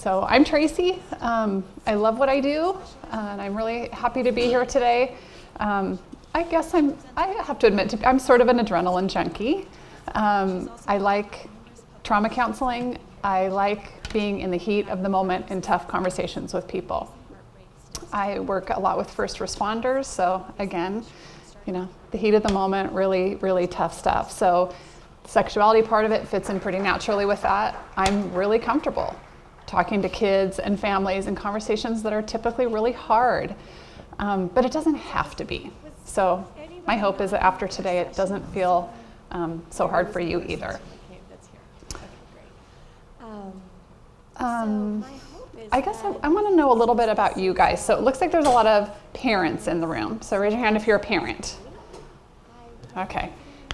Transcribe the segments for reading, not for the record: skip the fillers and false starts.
So I'm Tracy. I love what I do, and I'm really happy to be here today. I guess I have to admit, I'm sort of an adrenaline junkie. I like trauma counseling. I like being in the heat of the moment in tough conversations with people. I work a lot with first responders, so again, the heat of the moment, really, really tough stuff. So the sexuality part of it fits in pretty naturally with that. I'm really comfortable talking to kids and families in conversations that are typically really hard, but it doesn't have to be. So my hope is that after today, it doesn't feel so hard for you either. I guess I want to know a little bit about you guys. So it looks like there's a lot of parents in the room. So raise your hand if you're a parent. Okay.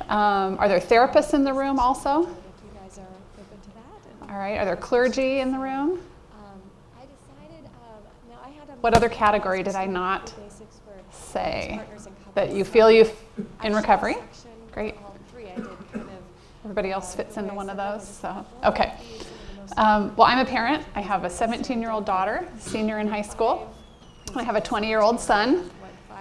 Are there therapists in the room also? All right. Are there clergy in the room? What other category did I not say that you feel you in recovery? Great. Everybody else fits into one of those. So okay. Well, I'm a parent. I have a 17-year-old daughter, senior in high school. I have a 20-year-old son,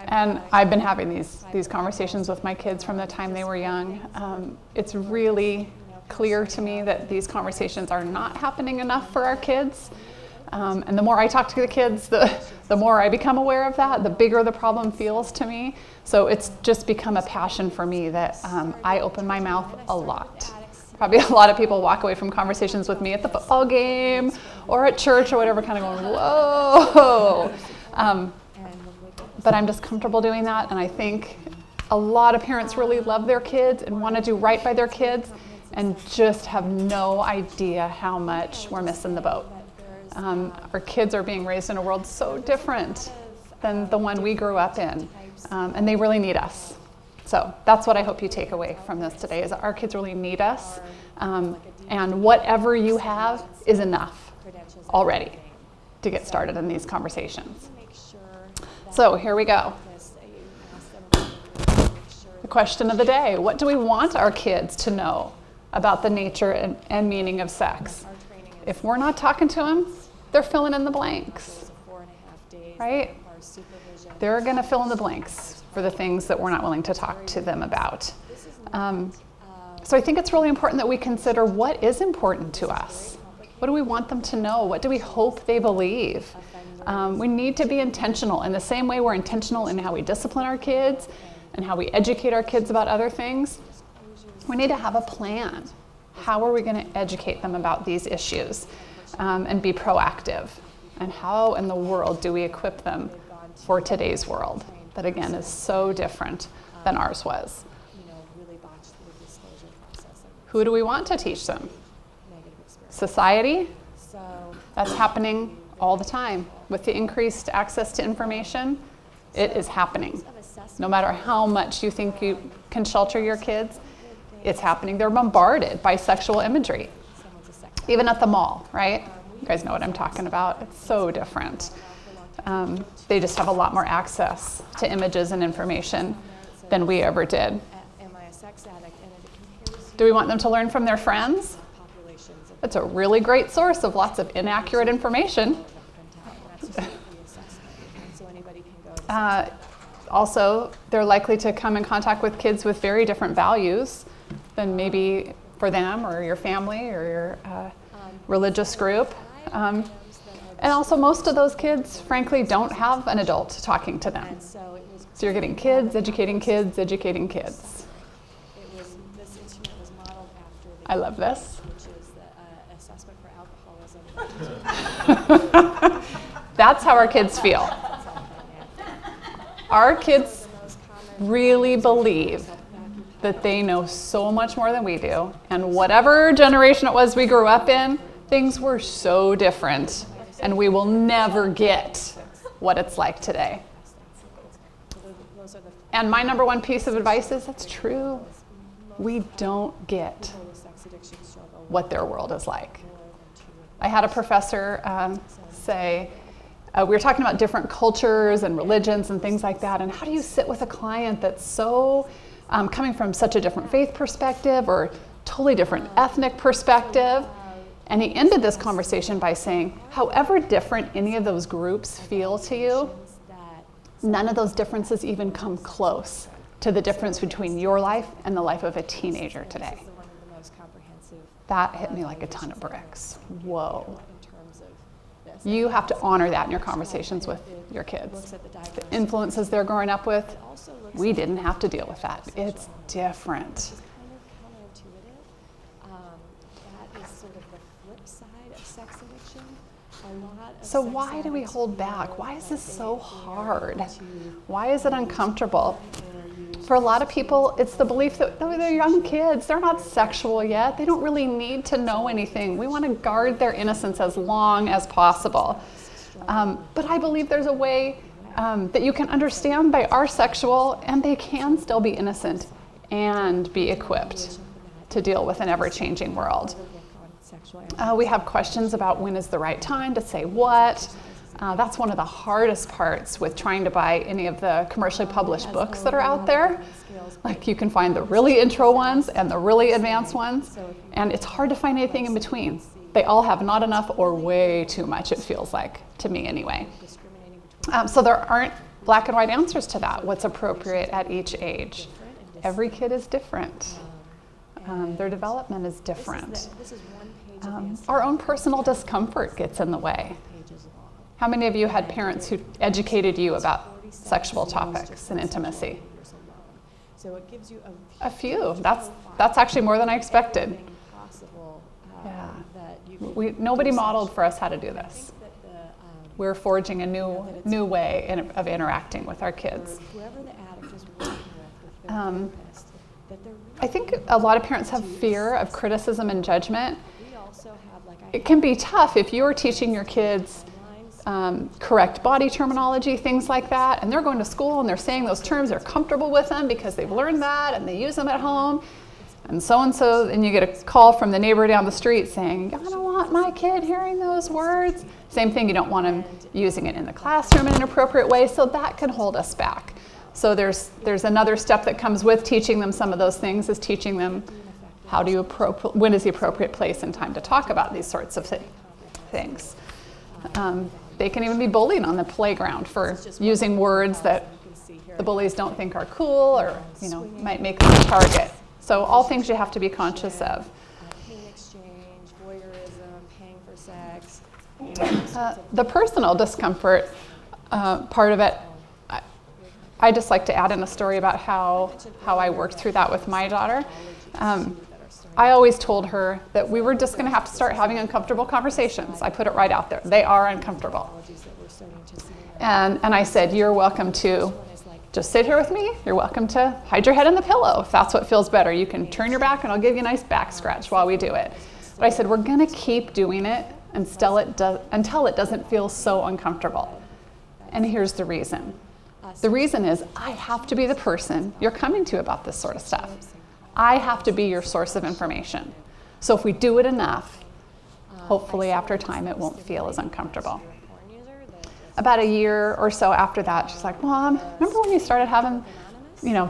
and I've been having these conversations with my kids from the time they were young. It's really clear to me that these conversations are not happening enough for our kids. And the more I talk to the kids, the more I become aware of that, the bigger the problem feels to me. So it's just become a passion for me that I open my mouth a lot. Probably a lot of people walk away from conversations with me at the football game or at church or whatever, kind of going, whoa. But I'm just comfortable doing that, and I think a lot of parents really love their kids and want to do right by their kids and just have no idea how much we're missing the boat. Our kids are being raised in a world so different than the one we grew up in, and they really need us. So that's what I hope you take away from this today, is that our kids really need us, and whatever you have is enough already to get started in these conversations. So here we go. The question of the day: what do we want our kids to know about the nature and meaning of sex? If we're not talking to them, they're filling in the blanks, right? They're going to fill in the blanks for the things that we're not willing to talk to them about. So I think it's really important that we consider what is important to us. What do we want them to know? What do we hope they believe? We need to be intentional in the same way we're intentional in how we discipline our kids and how we educate our kids about other things. We need to have a plan. How are we going to educate them about these issues and be proactive? And how in the world do we equip them for today's world that, again, is so different than ours was? Who do we want to teach them? Society? That's happening all the time. With the increased access to information, it is happening. No matter how much you think you can shelter your kids, it's happening. They're bombarded by sexual imagery, even at the mall, right? You guys know what I'm talking about. It's so different. They just have a lot more access to images and information than we ever did. Do we want them to learn from their friends? It's a really great source of lots of inaccurate information. Also, they're likely to come in contact with kids with very different values than maybe for them or your family or your religious group. And also, most of those kids, frankly, don't have an adult talking to them. So you're getting kids, educating kids, educating kids. I love this. That's how our kids feel. Our kids really believe that they know so much more than we do. And whatever generation it was we grew up in, things were so different. And we will never get what it's like today. And my number one piece of advice is that's true. We don't get what their world is like. I had a professor say, we were talking about different cultures and religions and things like that, and how do you sit with a client that's so coming from such a different faith perspective or totally different ethnic perspective, And he ended this conversation by saying, however different any of those groups feel to you, none of those differences even come close to the difference between your life and the life of a teenager today. That hit me like a ton of bricks. Whoa. You have to honor that in your conversations with your kids. The influences they're growing up with, we didn't have to deal with that. It's different. So why do we hold back? Why is this so hard? Why is it uncomfortable? For a lot of people, it's the belief that they're young kids. They're not sexual yet. They don't really need to know anything. We want to guard their innocence as long as possible. But I believe there's a way that you can understand they are sexual and they can still be innocent and be equipped to deal with an ever-changing world. We have questions about when is the right time to say what. That's one of the hardest parts with trying to buy any of the commercially published books that are out there. Like you can find the really intro ones and the really advanced ones, and it's hard to find anything in between. They all have not enough or way too much, it feels like, to me anyway. So there aren't black and white answers to that, what's appropriate at each age. Every kid is different. Their development is different. Our own personal discomfort gets in the way. How many of you had parents who educated you about sexual topics and intimacy? A few. That's actually more than I expected. Yeah. Nobody modeled for us how to do this. We're forging a new way of interacting with our kids. I think a lot of parents have fear of criticism and judgment. It can be tough if you're teaching your kids correct body terminology, things like that, and they're going to school and they're saying those terms, they're comfortable with them because they've learned that and they use them at home, and so, and you get a call from the neighbor down the street saying, I don't want my kid hearing those words. Same thing, you don't want them using it in the classroom in an appropriate way, so that can hold us back. So there's another step that comes with teaching them some of those things, is teaching them when is the appropriate place and time to talk about these sorts of things. They can even be bullied on the playground for using words that the bullies don't think are cool or might make them a target. So all things you have to be conscious of. Pain exchange, voyeurism, paying for sex. The personal discomfort part of it, I just like to add in a story about how I worked through that with my daughter. I always told her that we were just going to have to start having uncomfortable conversations. I put it right out there. They are uncomfortable. And I said, you're welcome to just sit here with me. You're welcome to hide your head in the pillow if that's what feels better. You can turn your back and I'll give you a nice back scratch while we do it. But I said, we're going to keep doing it until it doesn't feel so uncomfortable. And here's the reason. The reason is I have to be the person you're coming to about this sort of stuff. I have to be your source of information. So if we do it enough, hopefully after time it won't feel as uncomfortable. About a year or so after that, she's like, Mom, remember when you started having,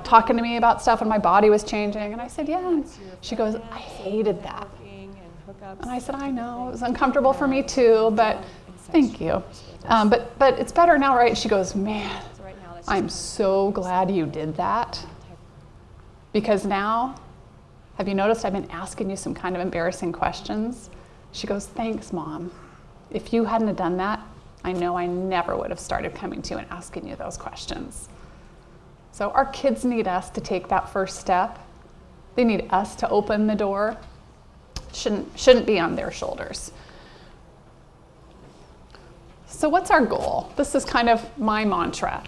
talking to me about stuff and my body was changing? And I said, yeah. And she goes, I hated that. And I said, I know, it was uncomfortable for me too, but thank you. But it's better now, right? She goes, man, I'm so glad you did that. Because now, have you noticed I've been asking you some kind of embarrassing questions? She goes, thanks, Mom. If you hadn't have done that, I know I never would have started coming to you and asking you those questions. So our kids need us to take that first step. They need us to open the door. Shouldn't be on their shoulders. So what's our goal? This is kind of my mantra.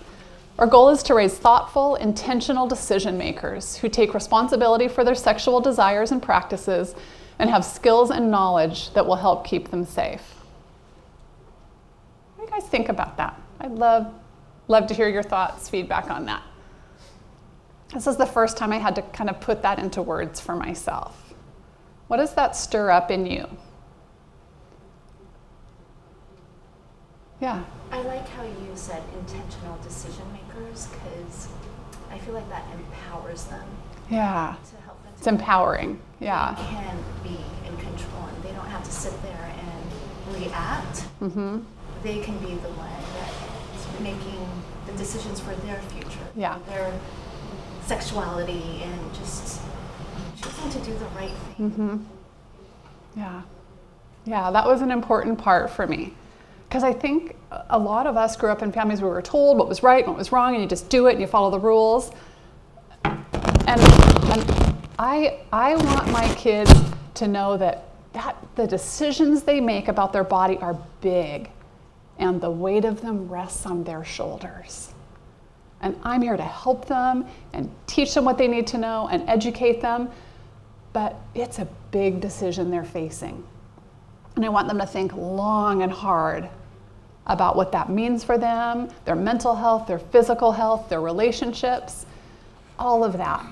Our goal is to raise thoughtful, intentional decision makers who take responsibility for their sexual desires and practices and have skills and knowledge that will help keep them safe. What do you guys think about that? I'd love to hear your thoughts, feedback on that. This is the first time I had to kind of put that into words for myself. What does that stir up in you? Yeah. I like how you said intentional decision makers, because I feel like that empowers them. Yeah. To help them It's empowering. Yeah. They can be in control and they don't have to sit there and react. Mm-hmm. They can be the one that's making the decisions for their future, Yeah. their sexuality, and just choosing to do the right thing. Mm-hmm. Yeah. Yeah, that was an important part for me. Because I think a lot of us grew up in families where we were told what was right and what was wrong, and you just do it and you follow the rules. And I want my kids to know that the decisions they make about their body are big, and the weight of them rests on their shoulders. And I'm here to help them and teach them what they need to know and educate them, but it's a big decision they're facing. And I want them to think long and hard about what that means for them, their mental health, their physical health, their relationships, all of that.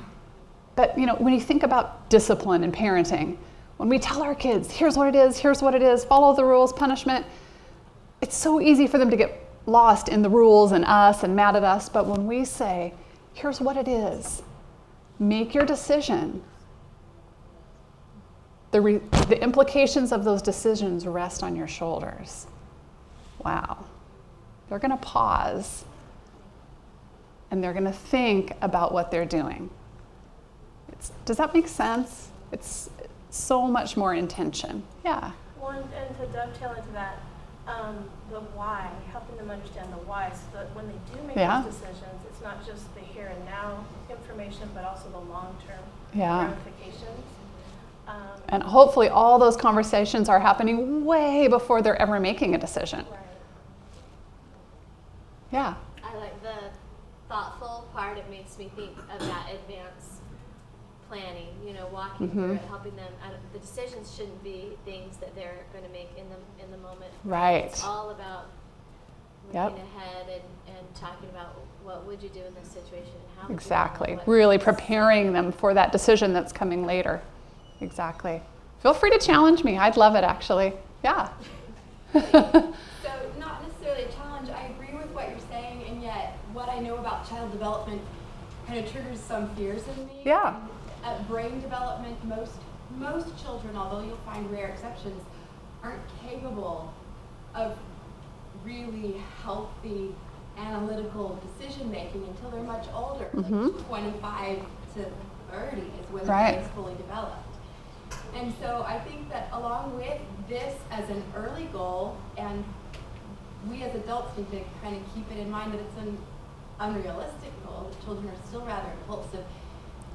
But when you think about discipline and parenting, when we tell our kids, here's what it is, follow the rules, punishment, it's so easy for them to get lost in the rules and us and mad at us. But when we say, here's what it is, make your decision, the implications of those decisions rest on your shoulders. Wow. They're going to pause and they're going to think about what they're doing. Does that make sense? It's so much more intention. Yeah. Well, and to dovetail into that, the why, helping them understand the why, so that when they do make those decisions, it's not just the here and now information, but also the long-term ramifications. And hopefully all those conversations are happening way before they're ever making a decision. Right. Yeah. I like the thoughtful part. It makes me think of that advanced planning, walking through it, helping them. The decisions shouldn't be things that they're going to make in the moment. Right. It's all about looking ahead and talking about what would you do in this situation and how. Exactly. Really preparing them for that decision that's coming later. Exactly. Feel free to challenge me. I'd love it, actually. Yeah. So not necessarily a challenge. I agree with what you're saying, and yet what I know about child development kind of triggers some fears in me. Yeah. At brain development, most children, although you'll find rare exceptions, aren't capable of really healthy analytical decision making until they're much older, like 25 to 30 is when the brain is fully developed. And so I think that along with this as an early goal, and we as adults need to kind of keep it in mind that it's an unrealistic goal, that children are still rather impulsive.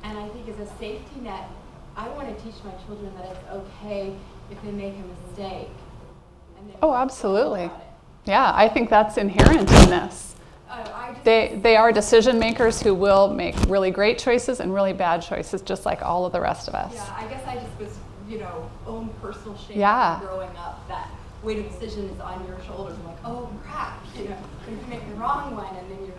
And I think as a safety net, I want to teach my children that it's okay if they make a mistake. And Absolutely. Yeah, I think that's inherent in this. They are decision makers who will make really great choices and really bad choices, just like all of the rest of us. Yeah, I guess I just was, own personal shame growing up. That weight of decision is on your shoulders. I'm like, oh crap, if you make the wrong one, and then you're.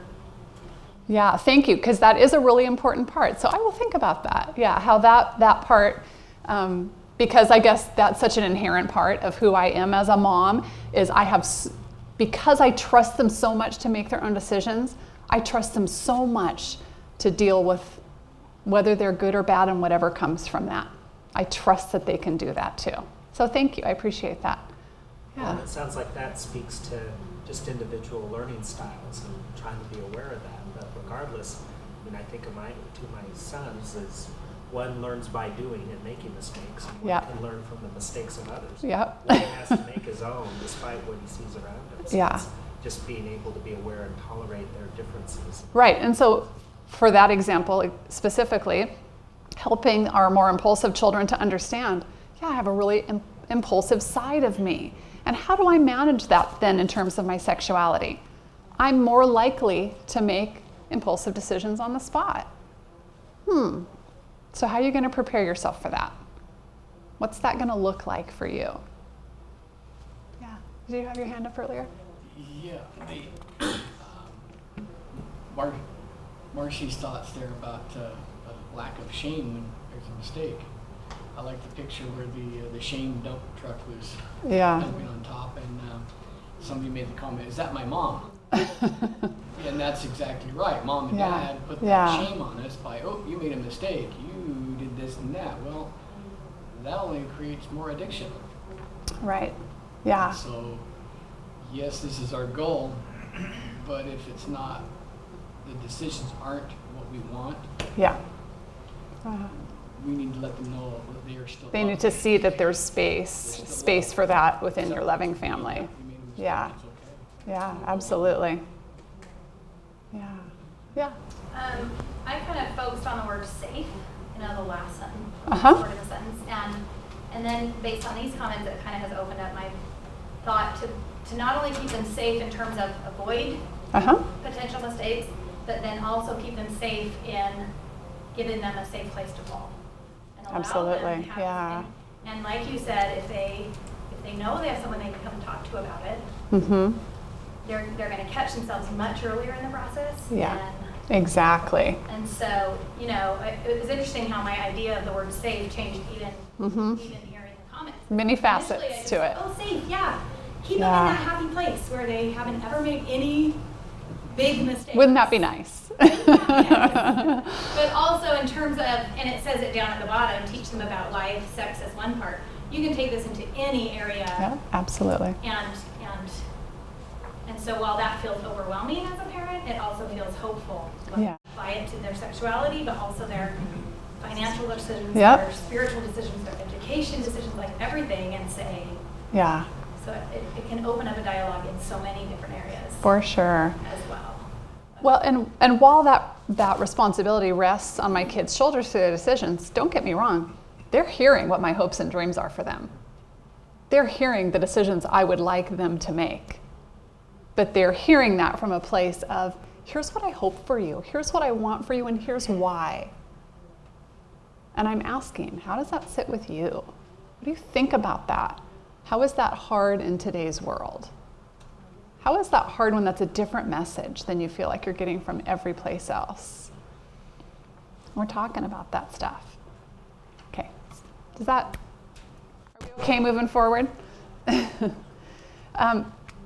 Yeah, thank you, because that is a really important part. So I will think about that. Yeah, how that part, because I guess that's such an inherent part of who I am as a mom, is because I trust them so much to make their own decisions, I trust them so much to deal with whether they're good or bad and whatever comes from that. I trust that they can do that too. So thank you, I appreciate that. Yeah. Well, it sounds like that speaks to just individual learning styles and trying to be aware of that. But regardless, I think of my sons is one learns by doing and making mistakes, and one can learn from the mistakes of others. Yep. One has to make his own despite what he sees around him. So it's just being able to be aware and tolerate their differences. Right, and so for that example specifically, helping our more impulsive children to understand, I have a really impulsive side of me. And how do I manage that then in terms of my sexuality? I'm more likely to make impulsive decisions on the spot. So how are you going to prepare yourself for that? What's that going to look like for you? Yeah. Did you have your hand up earlier? Yeah. Marcy's thoughts there about a lack of shame when there's a mistake. I like the picture where the shame dump truck was dumping on top, and somebody made the comment, "Is that my mom?" And that's exactly right. Mom and Dad put that shame on us by, "Oh, you made a mistake. You did did this and that. Well, that only creates more addiction. Right. Yeah. So, yes, this is our goal, but if it's not, the decisions aren't what we want, Yeah. we need to let them know that they are still They need loved. to see that there's space for that within your loving family. You made a mistake, Yeah. it's okay. Yeah, absolutely. Yeah. Yeah. I kind of focused on the word safe in the last sentence, Uh-huh. word in the sentence, and then based on these comments, it kind of has opened up my thought to not only keep them safe in terms of avoid Uh-huh. potential mistakes, but then also keep them safe in giving them a safe place to fall. And allow Absolutely, them to have- yeah. And like you said, if they know they have someone they can come talk to about it, Mm-hmm. they're going to catch themselves much earlier in the process. Yeah. Exactly. And so, it was interesting how my idea of the word safe changed even Mm-hmm. here in the comments. Many facets Initially, I just to it. thought, oh, safe, yeah. Keep Yeah. them in that happy place where they haven't ever made any big mistakes. Wouldn't that be nice? But also in terms of, and it says it down at the bottom, teach them about life, sex as one part. You can take this into any area. Yeah, absolutely. And so while that feels overwhelming as a parent, it also feels hopeful. Yeah. Apply it to their sexuality, but also their financial decisions, Yep. their spiritual decisions, their education decisions, like everything, and say, Yeah, so it can open up a dialogue in so many different areas for sure. as well. Well, and while that responsibility rests on my kids' shoulders through their decisions, don't get me wrong, they're hearing what my hopes and dreams are for them. They're hearing the decisions I would like them to make. But they're hearing that from a place of, here's what I hope for you, here's what I want for you, and here's why. And I'm asking, how does that sit with you? What do you think about that? How is that hard in today's world? How is that hard when that's a different message than you feel like you're getting from every place else? We're talking about that stuff. Okay, are we okay moving forward?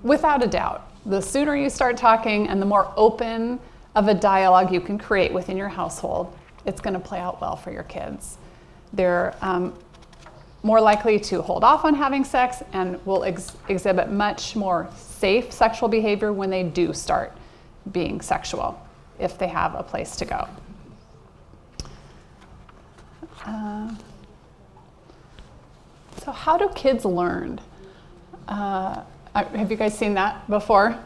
Without a doubt, the sooner you start talking and the more open of a dialogue you can create within your household, it's going to play out well for your kids. They're more likely to hold off on having sex and will exhibit much more safe sexual behavior when they do start being sexual, if they have a place to go. So how do kids learn? Have you guys seen that before?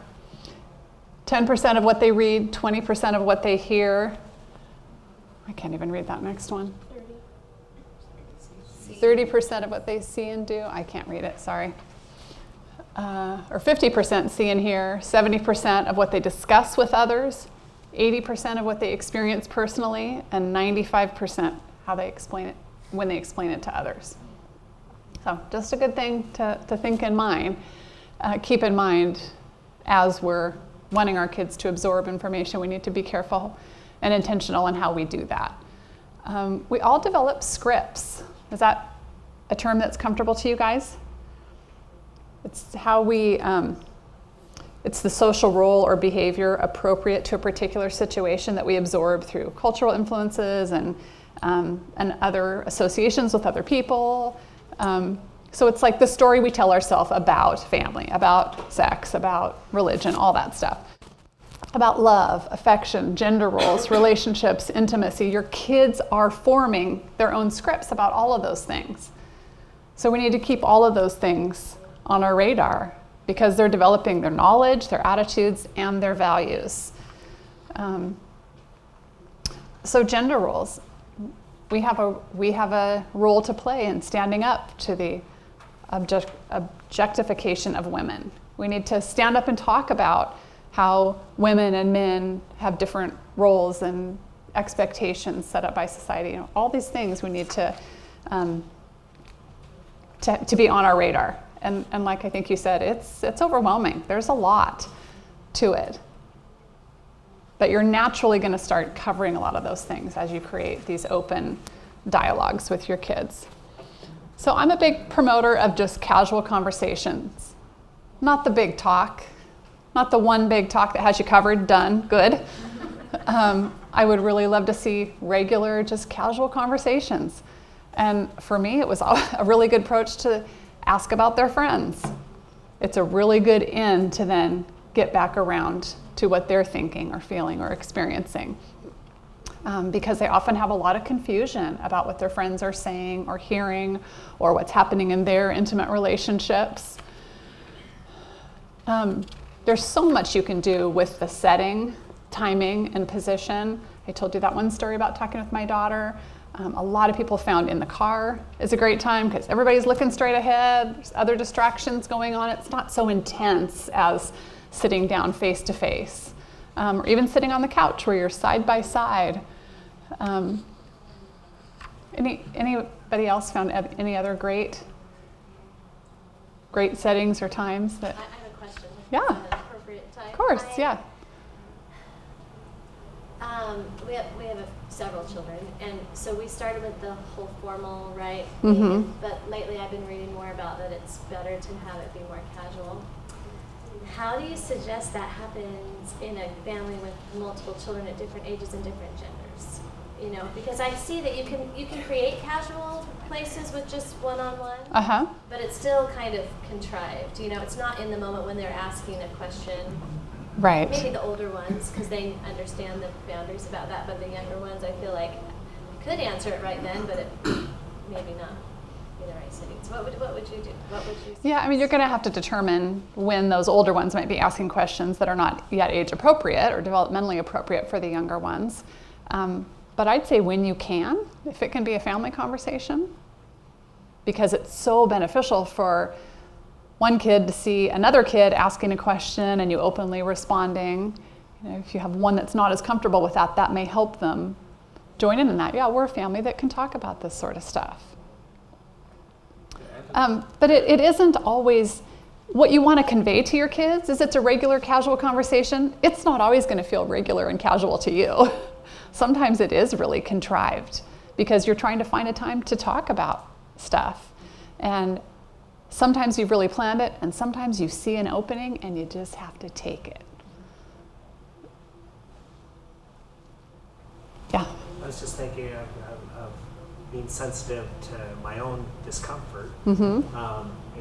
10% of what they read, 20% of what they hear. I can't even read that next one. 30% of what they see and do. I can't read it, sorry. Or 50% see and hear, 70% of what they discuss with others, 80% of what they experience personally, and 95% how they explain it when they explain it to others. So just a good thing to think in mind, keep in mind as we're wanting our kids to absorb information. We need to be careful and intentional in how we do that. We all develop scripts. Is that a term that's comfortable to you guys? It's how we, it's the social role or behavior appropriate to a particular situation that we absorb through cultural influences and other associations with other people. So it's like the story we tell ourselves about family, about sex, about religion, all that stuff. About love, affection, gender roles, relationships, intimacy. Your kids are forming their own scripts about all of those things. So we need to keep all of those things on our radar because they're developing their knowledge, their attitudes, and their values. So gender roles. We have a role to play in standing up to the objectification of women. We need to stand up and talk about how women and men have different roles and expectations set up by society. All these things we need to be on our radar. And like I think you said, it's overwhelming. There's a lot to it. But you're naturally going to start covering a lot of those things as you create these open dialogues with your kids. So I'm a big promoter of just casual conversations. Not the big talk. Not the one big talk that has you covered, done, good. I would really love to see regular, just casual conversations. And for me, it was a really good approach to ask about their friends. It's a really good in to then get back around to what they're thinking or feeling or experiencing. Because they often have a lot of confusion about what their friends are saying or hearing or what's happening in their intimate relationships. There's so much you can do with the setting, timing, and position. I told you that one story about talking with my daughter. A lot of people found in the car is a great time because everybody's looking straight ahead. There's other distractions going on. It's not so intense as sitting down face to face, or even sitting on the couch where you're side by side. Anybody else found any other great settings or times that? I have a question. Yeah. Is that an appropriate time? Of course, yeah. We have several children, and so we started with the whole formal, right? Mm-hmm. But lately I've been reading more about that it's better to have it be more casual. How do you suggest that happens in a family with multiple children at different ages and different genders? You know, because I see that you can create casual places with just one-on-one, but it's still kind of contrived. You know, it's not in the moment when they're asking a question. Right. Maybe the older ones, because they understand the boundaries about that, but the younger ones, I feel like could answer it right then, but it maybe not be the right setting. So what would you do? What would you say? Yeah, I mean, you're going to have to determine when those older ones might be asking questions that are not yet age appropriate or developmentally appropriate for the younger ones. But I'd say when you can, if it can be a family conversation, because it's so beneficial for one kid to see another kid asking a question and you openly responding. You know, if you have one that's not as comfortable with that, that may help them join in that. Yeah, we're a family that can talk about this sort of stuff. But it isn't always what you want to convey to your kids is it's a regular, casual conversation. It's not always going to feel regular and casual to you. Sometimes it is really contrived because you're trying to find a time to talk about stuff. And sometimes you've really planned it, and sometimes you see an opening and you just have to take it. Yeah. I was just thinking of being sensitive to my own discomfort. Mm-hmm.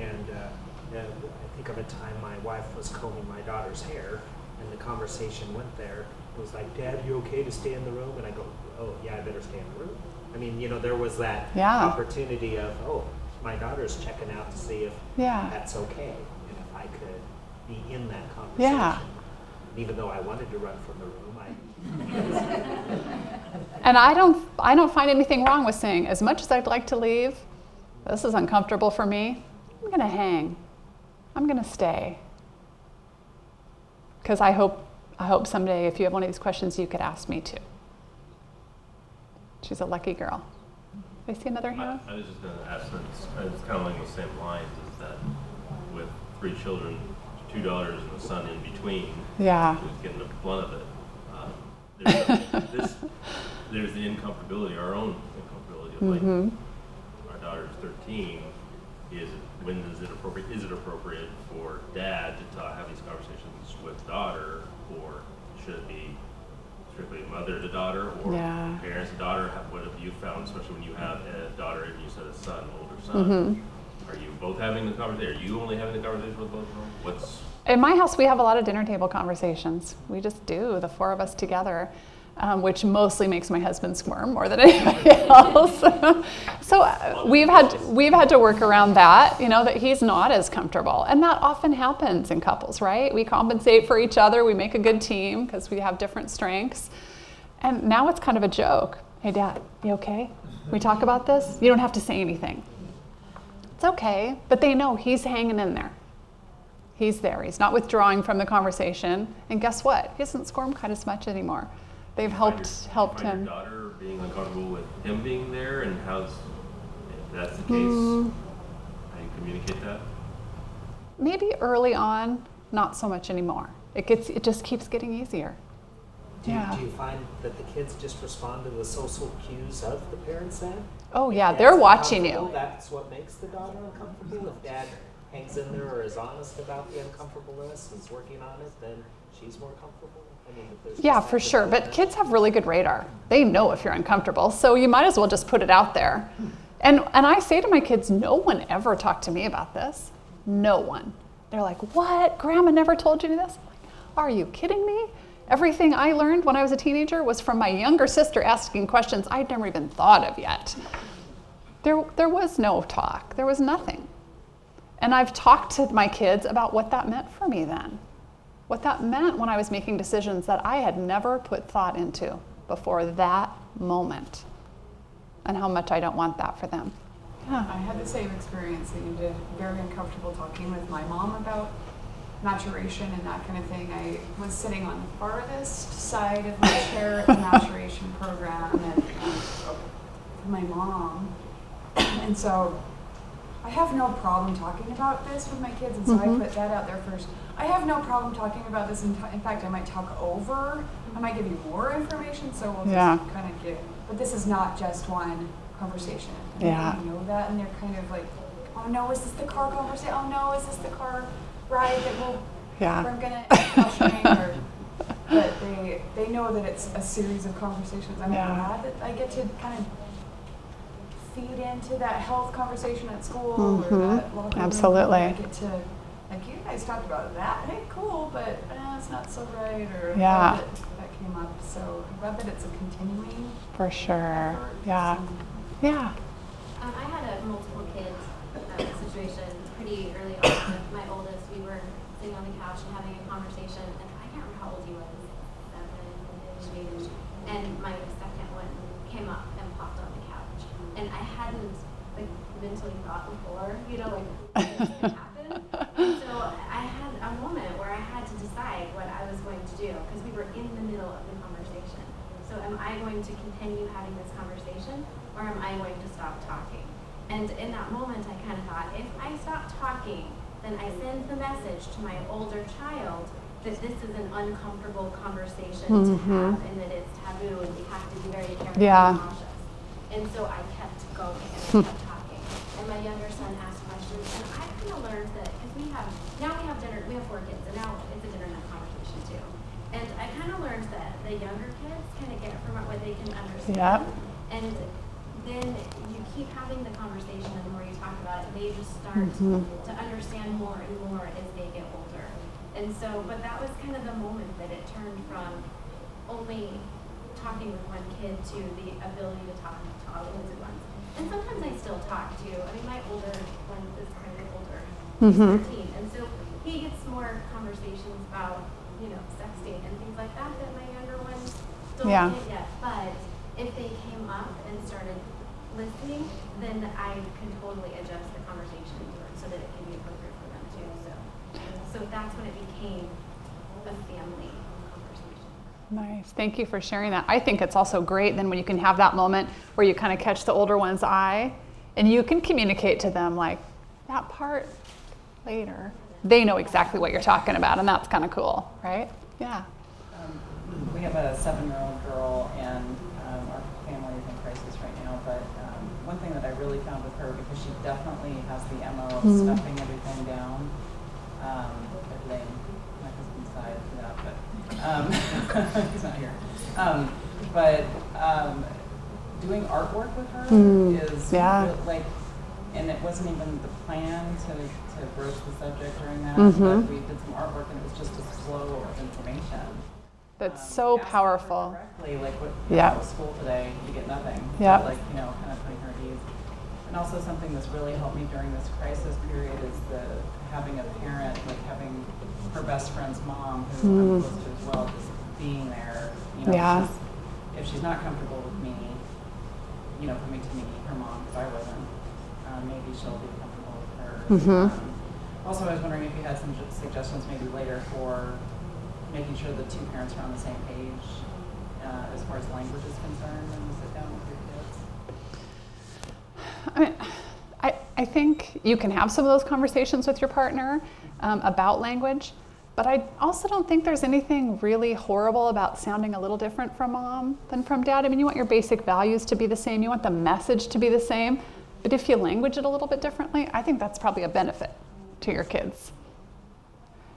And I think of a time my wife was combing my daughter's hair, and the conversation went there. It was like, "Dad, you okay to stay in the room?" And I go, "Oh, yeah, I better stay in the room." I mean, you know, there was that opportunity of, oh, my daughter's checking out to see if that's okay, and if I could be in that conversation. Yeah. Even though I wanted to run from the room, And I don't find anything wrong with saying, as much as I'd like to leave, this is uncomfortable for me, I'm going to hang. I'm going to stay. Because I hope someday, if you have one of these questions, you could ask me too. She's a lucky girl. I see another hand. I was just going to ask, it's kind of along the same lines, is that with 3 children, 2 daughters and a son in between, who's getting the brunt of it, there's the incomfortability, our own incomfortability of like, our daughter's 13, when is it appropriate? Is it appropriate for dad to have these conversations with daughter, or should it be strictly mother to daughter, or parents to daughter? What have you found, especially when you have a daughter and you said a son, older son? Are you both having the conversation? Are you only having the conversation with both of them? In my house, we have a lot of dinner table conversations. We just do, the 4 of us together, which mostly makes my husband squirm more than anybody else. So we've had to work around that, you know, that he's not as comfortable. And that often happens in couples, right? We compensate for each other. We make a good team because we have different strengths. And now it's kind of a joke. Hey, Dad, you okay? We talk about this? You don't have to say anything. It's okay, but they know he's hanging in there. He's there. He's not withdrawing from the conversation. And guess what? He doesn't squirm quite as much anymore. They've helped him. Your daughter being uncomfortable with him being there, and if that's the case, how do you communicate that? Maybe early on, not so much anymore. It just keeps getting easier. Do you find that the kids just respond to the social cues of the parents then? Oh yeah, they're watching you. That's what makes the daughter uncomfortable. If dad hangs in there or is honest about the uncomfortableness, is working on it, then she's more comfortable? I mean, if there's Yeah, just for that sure. But development- kids have really good radar. They know if you're uncomfortable. So you might as well just put it out there. And I say to my kids, no one ever talked to me about this. No one. They're like, what? Grandma never told you this? I'm like, are you kidding me? Everything I learned when I was a teenager was from my younger sister asking questions I'd never even thought of yet. There was no talk. There was nothing. And I've talked to my kids about what that meant for me then. What that meant when I was making decisions that I had never put thought into before that moment. And how much I don't want that for them. Yeah. I had the same experience that you did. Very uncomfortable talking with my mom about maturation and that kind of thing. I was sitting on the farthest side of my chair at the maturation program and my mom. And so I have no problem talking about this with my kids, and so I put that out there first. I have no problem talking about this. In fact, I might talk over. I might give you more information, so we'll just kind of get. But this is not just one conversation. And they know that, and they're kind of like, oh no, is this the car conversation? Oh no, is this the car ride that I'm gonna or, but they know that it's a series of conversations. I'm glad that I get to kind of feed into that health conversation at school or that locker room. Absolutely. I get to, like, you guys talked about that. Hey, cool, but it's not so right. Or Yeah. that came up. So I'm glad that it's a continuing. For sure. effort. Yeah. So, Yeah. I had a multiple kids situation pretty early on with my oldest. We were sitting on the couch and having a conversation, and I can't remember how old he was, 7-ish, 8-ish, and my second one came up and popped on the couch. And I hadn't like mentally thought before, you know, like this could happen. And so I had a moment where I had to decide what I was going to do because we were in the middle of the conversation. So am I going to continue having this conversation or am I going to stop talking? And in that moment I kind of thought, if I stop talking, then I send the message to my older child that this is an uncomfortable conversation to have and that it's taboo and we have to be very careful and cautious. And so I kept going and I kept talking. And my younger son asked questions, and I kind of learned that because we have dinner, we have 4 kids, and now it's a dinner night conversation too. And I kind of learned that the younger kids kind of get from what they can understand. And then you keep having the conversation, and the more you talk about it, they just start to understand more and more as they get older. And so, but that was kind of the moment that it turned from only talking with one kid to the ability to talk to all the kids at once. And sometimes I still talk to, I mean, my older one is kind of older, he's 13, and so he gets more conversations about, you know, sexting and things like that my younger ones don't get yet. But if they came up and started listening, then I can totally adjust the conversation so that it can be appropriate for them too. So that's when it became a family conversation. Nice. Thank you for sharing that. I think it's also great then when you can have that moment where you kind of catch the older one's eye and you can communicate to them like that part later. They know exactly what you're talking about, and that's kind of cool, right? Yeah. We have a 7-year-old girl, and our family is in crisis right now, but one thing that I really found with her, because she definitely has the MO of stuffing everything down, I blame my husband's side for that, but he's not here. But doing artwork with her is like, and it wasn't even the plan to broach the subject during that, but we did some artwork and it was just a flow of information. That's so powerful. Directly, like what how was school today? You get nothing. Yeah. Like, you know, kind of putting her at ease. And also something that's really helped me during this crisis period is having a parent, like having her best friend's mom, who I'm close to as well, just being there. You know, if she's not comfortable with me, you know, coming to me, her mom, because I wasn't, maybe she'll be comfortable with her. Also, I was wondering if you had some suggestions maybe later for making sure the 2 parents are on the same page as far as language is concerned when you sit down with your kids. I mean, I think you can have some of those conversations with your partner about language, but I also don't think there's anything really horrible about sounding a little different from mom than from dad. I mean, you want your basic values to be the same, you want the message to be the same, but if you language it a little bit differently, I think that's probably a benefit to your kids.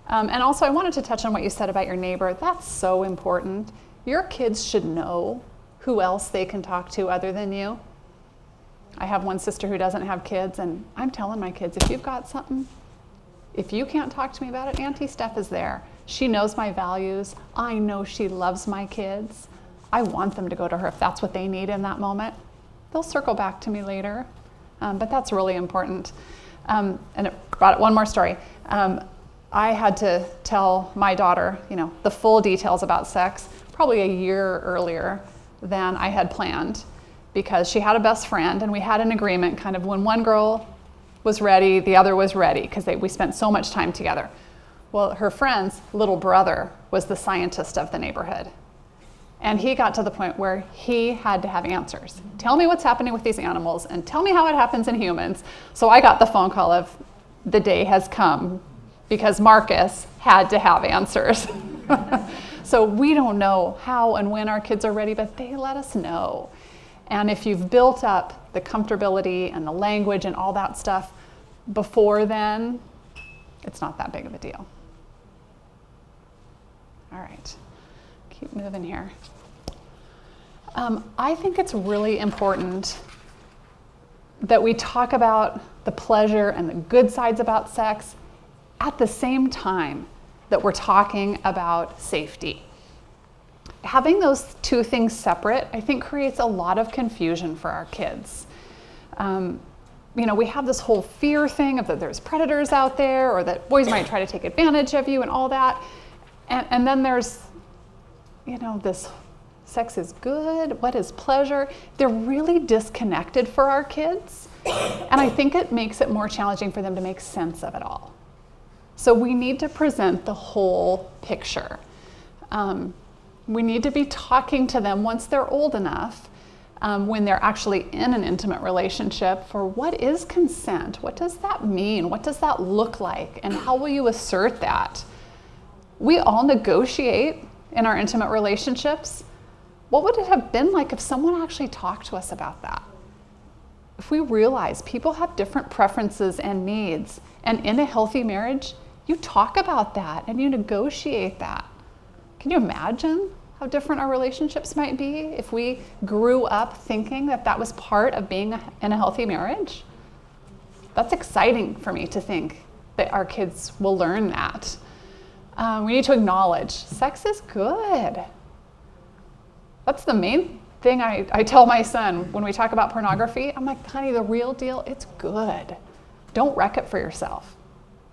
And also, I wanted to touch on what you said about your neighbor. That's so important. Your kids should know who else they can talk to other than you. I have one sister who doesn't have kids, and I'm telling my kids, if you've got something, if you can't talk to me about it, Auntie Steph is there. She knows my values. I know she loves my kids. I want them to go to her if that's what they need in that moment. They'll circle back to me later, but that's really important. And it brought one more story. I had to tell my daughter, the full details about sex probably a year earlier than I had planned, because she had a best friend and we had an agreement kind of when one girl was ready, the other was ready, because we spent so much time together. Well, her friend's little brother was the scientist of the neighborhood. And he got to the point where he had to have answers. Tell me what's happening with these animals and tell me how it happens in humans. So I got the phone call of the day has come, because Marcus had to have answers. So we don't know how and when our kids are ready, but they let us know. And if you've built up the comfortability and the language and all that stuff before then, it's not that big of a deal. All right, keep moving here. I think it's really important that we talk about the pleasure and the good sides about sex at the same time that we're talking about safety. Having those two things separate, I think, creates a lot of confusion for our kids. We have this whole fear thing of that there's predators out there, or that boys might try to take advantage of you and all that. And then there's, this sex is good, what is pleasure? They're really disconnected for our kids. And I think it makes it more challenging for them to make sense of it all. So we need to present the whole picture. We need to be talking to them once they're old enough, when they're actually in an intimate relationship, for what is consent? What does that mean? What does that look like? And how will you assert that? We all negotiate in our intimate relationships. What would it have been like if someone actually talked to us about that? If we realize people have different preferences and needs, and in a healthy marriage, you talk about that and you negotiate that. Can you imagine how different our relationships might be if we grew up thinking that that was part of being in a healthy marriage? That's exciting for me to think that our kids will learn that. We need to acknowledge sex is good. That's the main thing I tell my son when we talk about pornography. I'm like, honey, the real deal, it's good. Don't wreck it for yourself.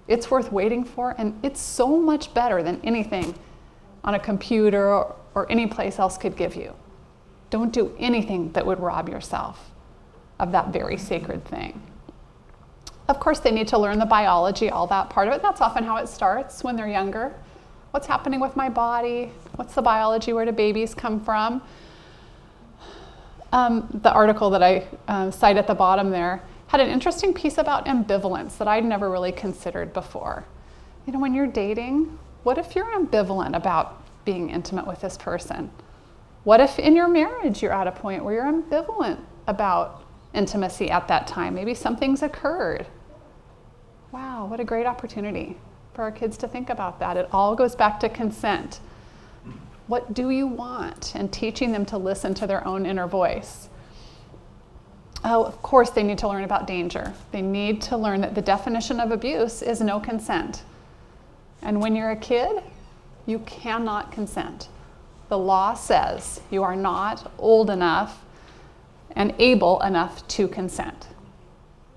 It's worth waiting for, and it's so much better than anything on a computer or any place else could give you. Don't do anything that would rob yourself of that very sacred thing. Of course, they need to learn the biology, all that part of it. That's often how it starts when they're younger. What's happening with my body? What's the biology? Where do babies come from? The article that I cite at the bottom there had an interesting piece about ambivalence that I'd never really considered before. When you're dating, what if you're ambivalent about being intimate with this person? What if in your marriage you're at a point where you're ambivalent about intimacy at that time? Maybe something's occurred. Wow, what a great opportunity for our kids to think about that. It all goes back to consent. What do you want? And teaching them to listen to their own inner voice. Oh, of course they need to learn about danger. They need to learn that the definition of abuse is no consent. And when you're a kid, you cannot consent. The law says you are not old enough and able enough to consent.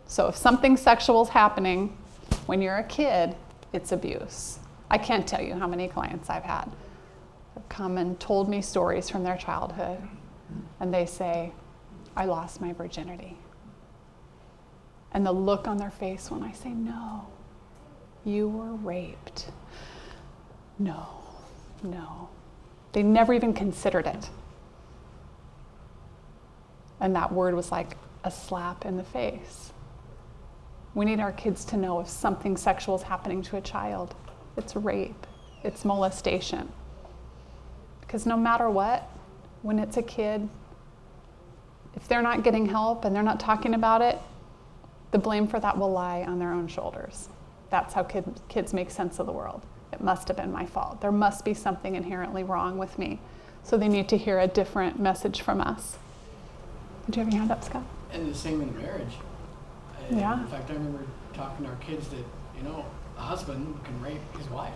So if something sexual is happening when you're a kid, it's abuse. I can't tell you how many clients I've had have come and told me stories from their childhood, and they say, I lost my virginity. And the look on their face when I say, no, you were raped. No. They never even considered it. And that word was like a slap in the face. We need our kids to know if something sexual is happening to a child, it's rape, it's molestation. Because no matter what, when it's a kid, if they're not getting help and they're not talking about it, the blame for that will lie on their own shoulders. That's how kids make sense of the world. It must have been my fault. There must be something inherently wrong with me. So they need to hear a different message from us. Did you have your hand up, Scott? And the same in a marriage. Yeah. In fact, I remember talking to our kids that, a husband can rape his wife.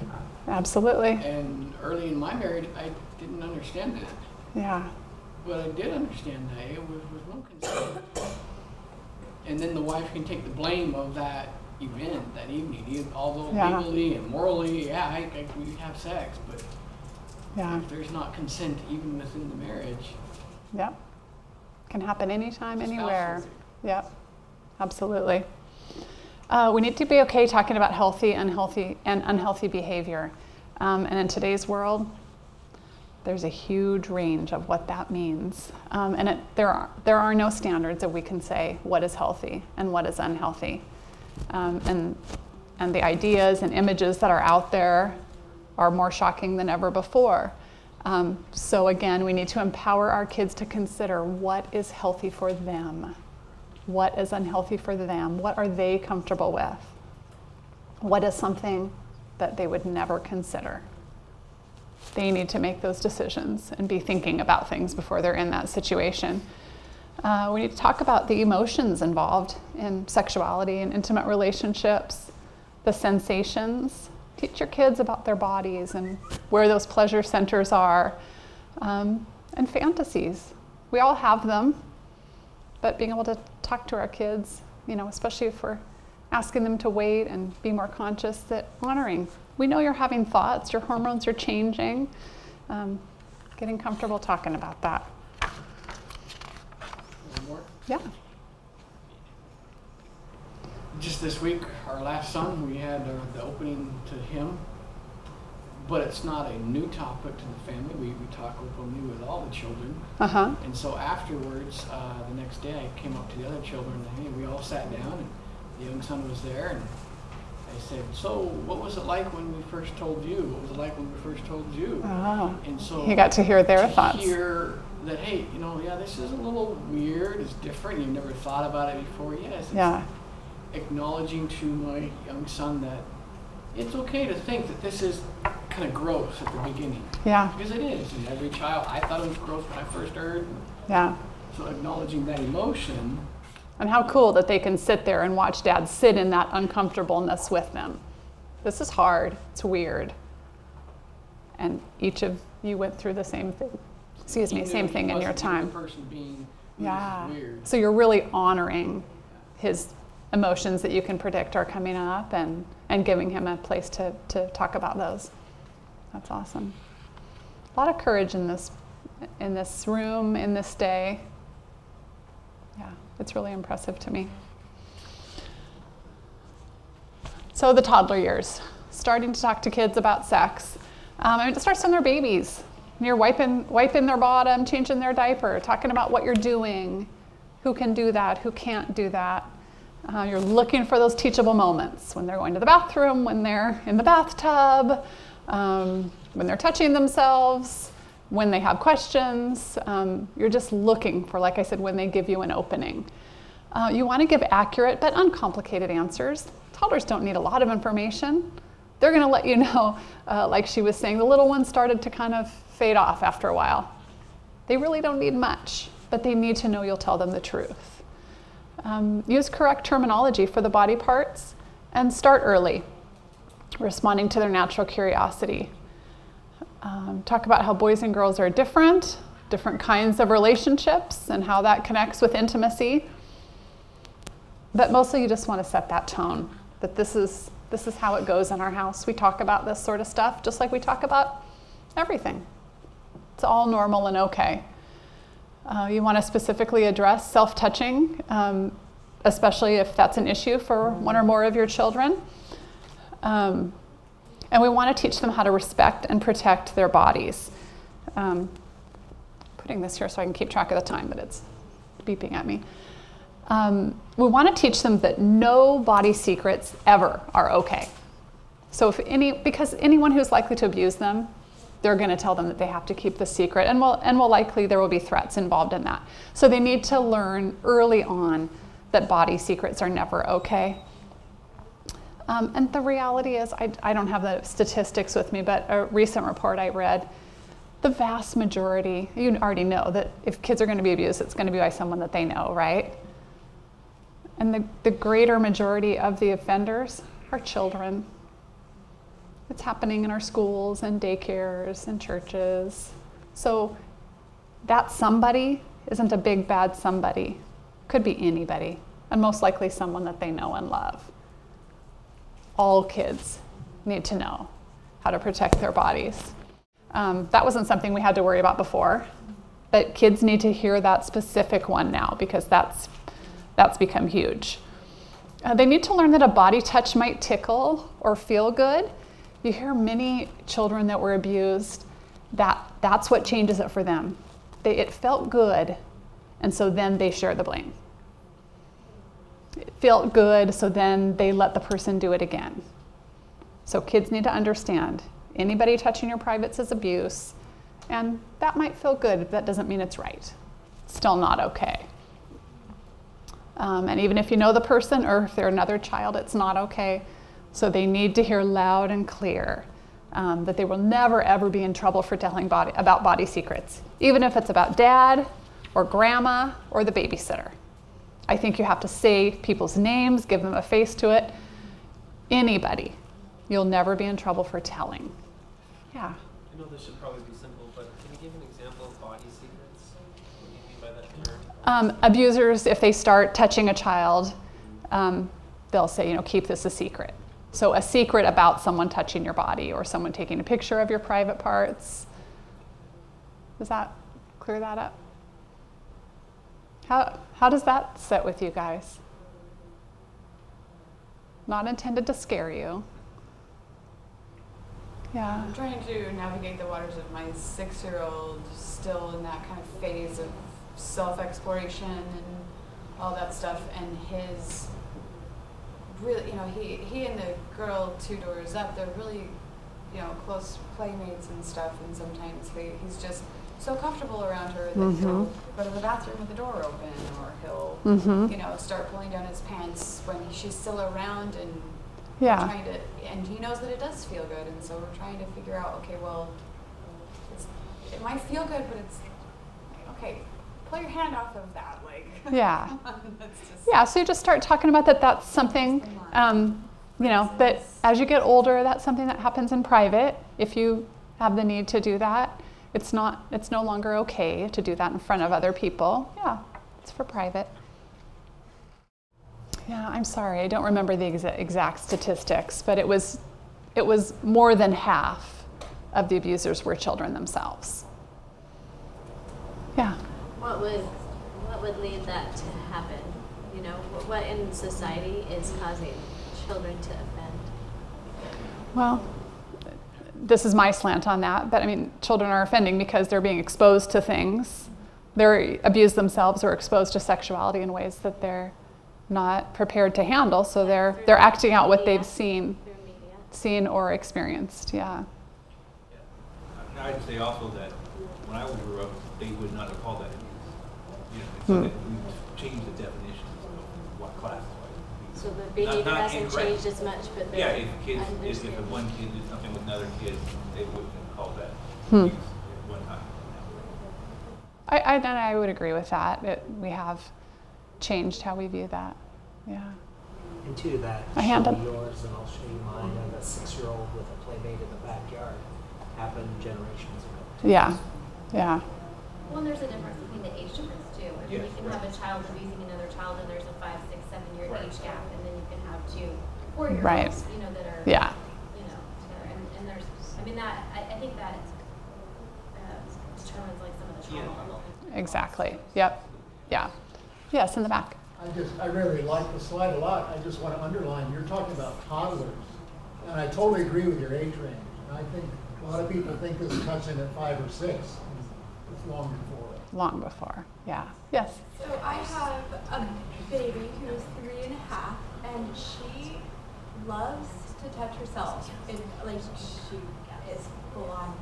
Absolutely. And early in my marriage, I didn't understand that. Yeah. But I did understand that. It was with no consent. And then the wife can take the blame of that event, that evening. Although legally and morally, we have sex, but if there's not consent even within the marriage. Yep. Can happen anytime, anywhere. Yep. Absolutely. We need to be okay talking about healthy, unhealthy, and unhealthy behavior. And in today's world, there's a huge range of what that means. There are no standards that we can say what is healthy and what is unhealthy. And the ideas and images that are out there are more shocking than ever before. So again, we need to empower our kids to consider what is healthy for them. What is unhealthy for them? What are they comfortable with? What is something that they would never consider? They need to make those decisions and be thinking about things before they're in that situation. We need to talk about the emotions involved in sexuality and intimate relationships, the sensations. Teach your kids about their bodies and where those pleasure centers are, and fantasies. We all have them, but being able to talk to our kids, especially if we're asking them to wait and be more conscious, that honoring. We know you're having thoughts, your hormones are changing. Getting comfortable talking about that. One more? Yeah. Just this week, our last son, we had the opening to him, but it's not a new topic to the family. We talk openly with all the children. Uh-huh. And so afterwards, the next day, I came up to the other children, and we all sat down, and the young son was there, and I said, so what was it like when we first told you? What was it like when we first told you? Oh. And so he got to hear their thoughts. Hear that, hey, this is a little weird, it's different, you've never thought about it before. Yes, it's acknowledging to my young son that it's okay to think that this is kind of gross at the beginning. Yeah. Because it is. And every child, I thought it was gross when I first heard. Yeah. So acknowledging that emotion. And how cool that they can sit there and watch Dad sit in that uncomfortableness with them. This is hard. It's weird. And each of you went through the same thing. Same thing in your time. The person being weird. So you're really honoring his emotions that you can predict are coming up and giving him a place to talk about those. That's awesome. A lot of courage in this room, in this day. Yeah, it's really impressive to me. So the toddler years, starting to talk to kids about sex. It starts when they're babies. You're wiping their bottom, changing their diaper, talking about what you're doing, who can do that, who can't do that. You're looking for those teachable moments when they're going to the bathroom, when they're in the bathtub, when they're touching themselves, when they have questions. You're just looking for, like I said, when they give you an opening. You want to give accurate but uncomplicated answers. Toddlers don't need a lot of information. They're going to let you know, like she was saying, the little ones started to kind of fade off after a while. They really don't need much, but they need to know you'll tell them the truth. Use correct terminology for the body parts and start early, responding to their natural curiosity. Talk about how boys and girls are different kinds of relationships and how that connects with intimacy. But mostly you just want to set that tone, that this is how it goes in our house. We talk about this sort of stuff just like we talk about everything. It's all normal and okay. You want to specifically address self-touching, especially if that's an issue for one or more of your children. And we want to teach them how to respect and protect their bodies. Putting this here so I can keep track of the time, but it's beeping at me. We want to teach them that no body secrets ever are okay. So because anyone who's likely to abuse them, they're going to tell them that they have to keep the secret, and will likely there will be threats involved in that. So they need to learn early on that body secrets are never okay. And the reality is, I don't have the statistics with me, but a recent report I read, the vast majority, you already know that if kids are going to be abused, it's going to be by someone that they know, right? And the greater majority of the offenders are children. It's happening in our schools and daycares and churches. So that somebody isn't a big bad somebody. Could be anybody, and most likely someone that they know and love. All kids need to know how to protect their bodies. That wasn't something we had to worry about before, but kids need to hear that specific one now because that's become huge. They need to learn that a body touch might tickle or feel good. You hear many children that were abused, that's what changes it for them. It felt good, and so then they share the blame. It felt good, so then they let the person do it again. So kids need to understand, anybody touching your privates is abuse, and that might feel good, but that doesn't mean it's right. It's still not okay. And even if you know the person, or if they're another child, it's not okay. So they need to hear loud and clear that they will never, ever be in trouble for telling about body secrets, even if it's about dad or grandma or the babysitter. I think you have to say people's names, give them a face to it. Anybody. You'll never be in trouble for telling. Yeah. I know this should probably be simple, but can you give an example of body secrets? What do you mean by that term? Abusers, if they start touching a child, they'll say, keep this a secret. So a secret about someone touching your body or someone taking a picture of your private parts. Does that clear that up? How does that sit with you guys? Not intended to scare you. Yeah. I'm trying to navigate the waters of my 6-year-old, still in that kind of phase of self-exploration and all that stuff, and his really, he and the girl 2 doors up, they're really, close playmates and stuff, and sometimes he's just so comfortable around her that he'll go to the bathroom with the door open, or he'll, start pulling down his pants when she's still around, and trying to, and he knows that it does feel good, and so we're trying to figure out, okay, well, it might feel good, but it's, okay, pull your hand off of that, Yeah. Yeah, so you just start talking about that's something, that as you get older, that's something that happens in private. If you have the need to do that, it's no longer okay to do that in front of other people. Yeah, it's for private. Yeah, I'm sorry, I don't remember the exact statistics, but it was more than half of the abusers were children themselves. Yeah. What would lead that to happen? What in society is causing children to offend? Well, this is my slant on that, but children are offending because they're being exposed to things. They're abused themselves or exposed to sexuality in ways that they're not prepared to handle, so they're acting out what they've seen or experienced. Yeah. I'd say also that when I grew up, they would not have called that abuse. So that we've changed the definitions of what classifies abuse. So the behavior hasn't changed as much, but if one kid did something with another kid, they wouldn't have called that abuse at one time. I would agree with that. We have changed how we view that. Yeah. And to that, show me yours and I'll show you mine, and a 6-year-old with a playmate in the backyard happened generations ago. Yeah. Yeah. Well, and there's a difference between the age difference too. You can have a child abusing another child, and there's a 5, 6, 7-year age gap, and then you can have 2 4-year-olds, that are, together. And there's, I think that determines some of the trauma level. Exactly. Yep. Yeah. Yes, in the back. I really like the slide a lot. I just want to underline, you're talking about toddlers. And I totally agree with your age range. And I think a lot of people think this is touching at 5 or 6. It's long before. Long before, yeah. Yes? So I have a baby who's 3 1/2, and she loves to touch herself. And she is full on,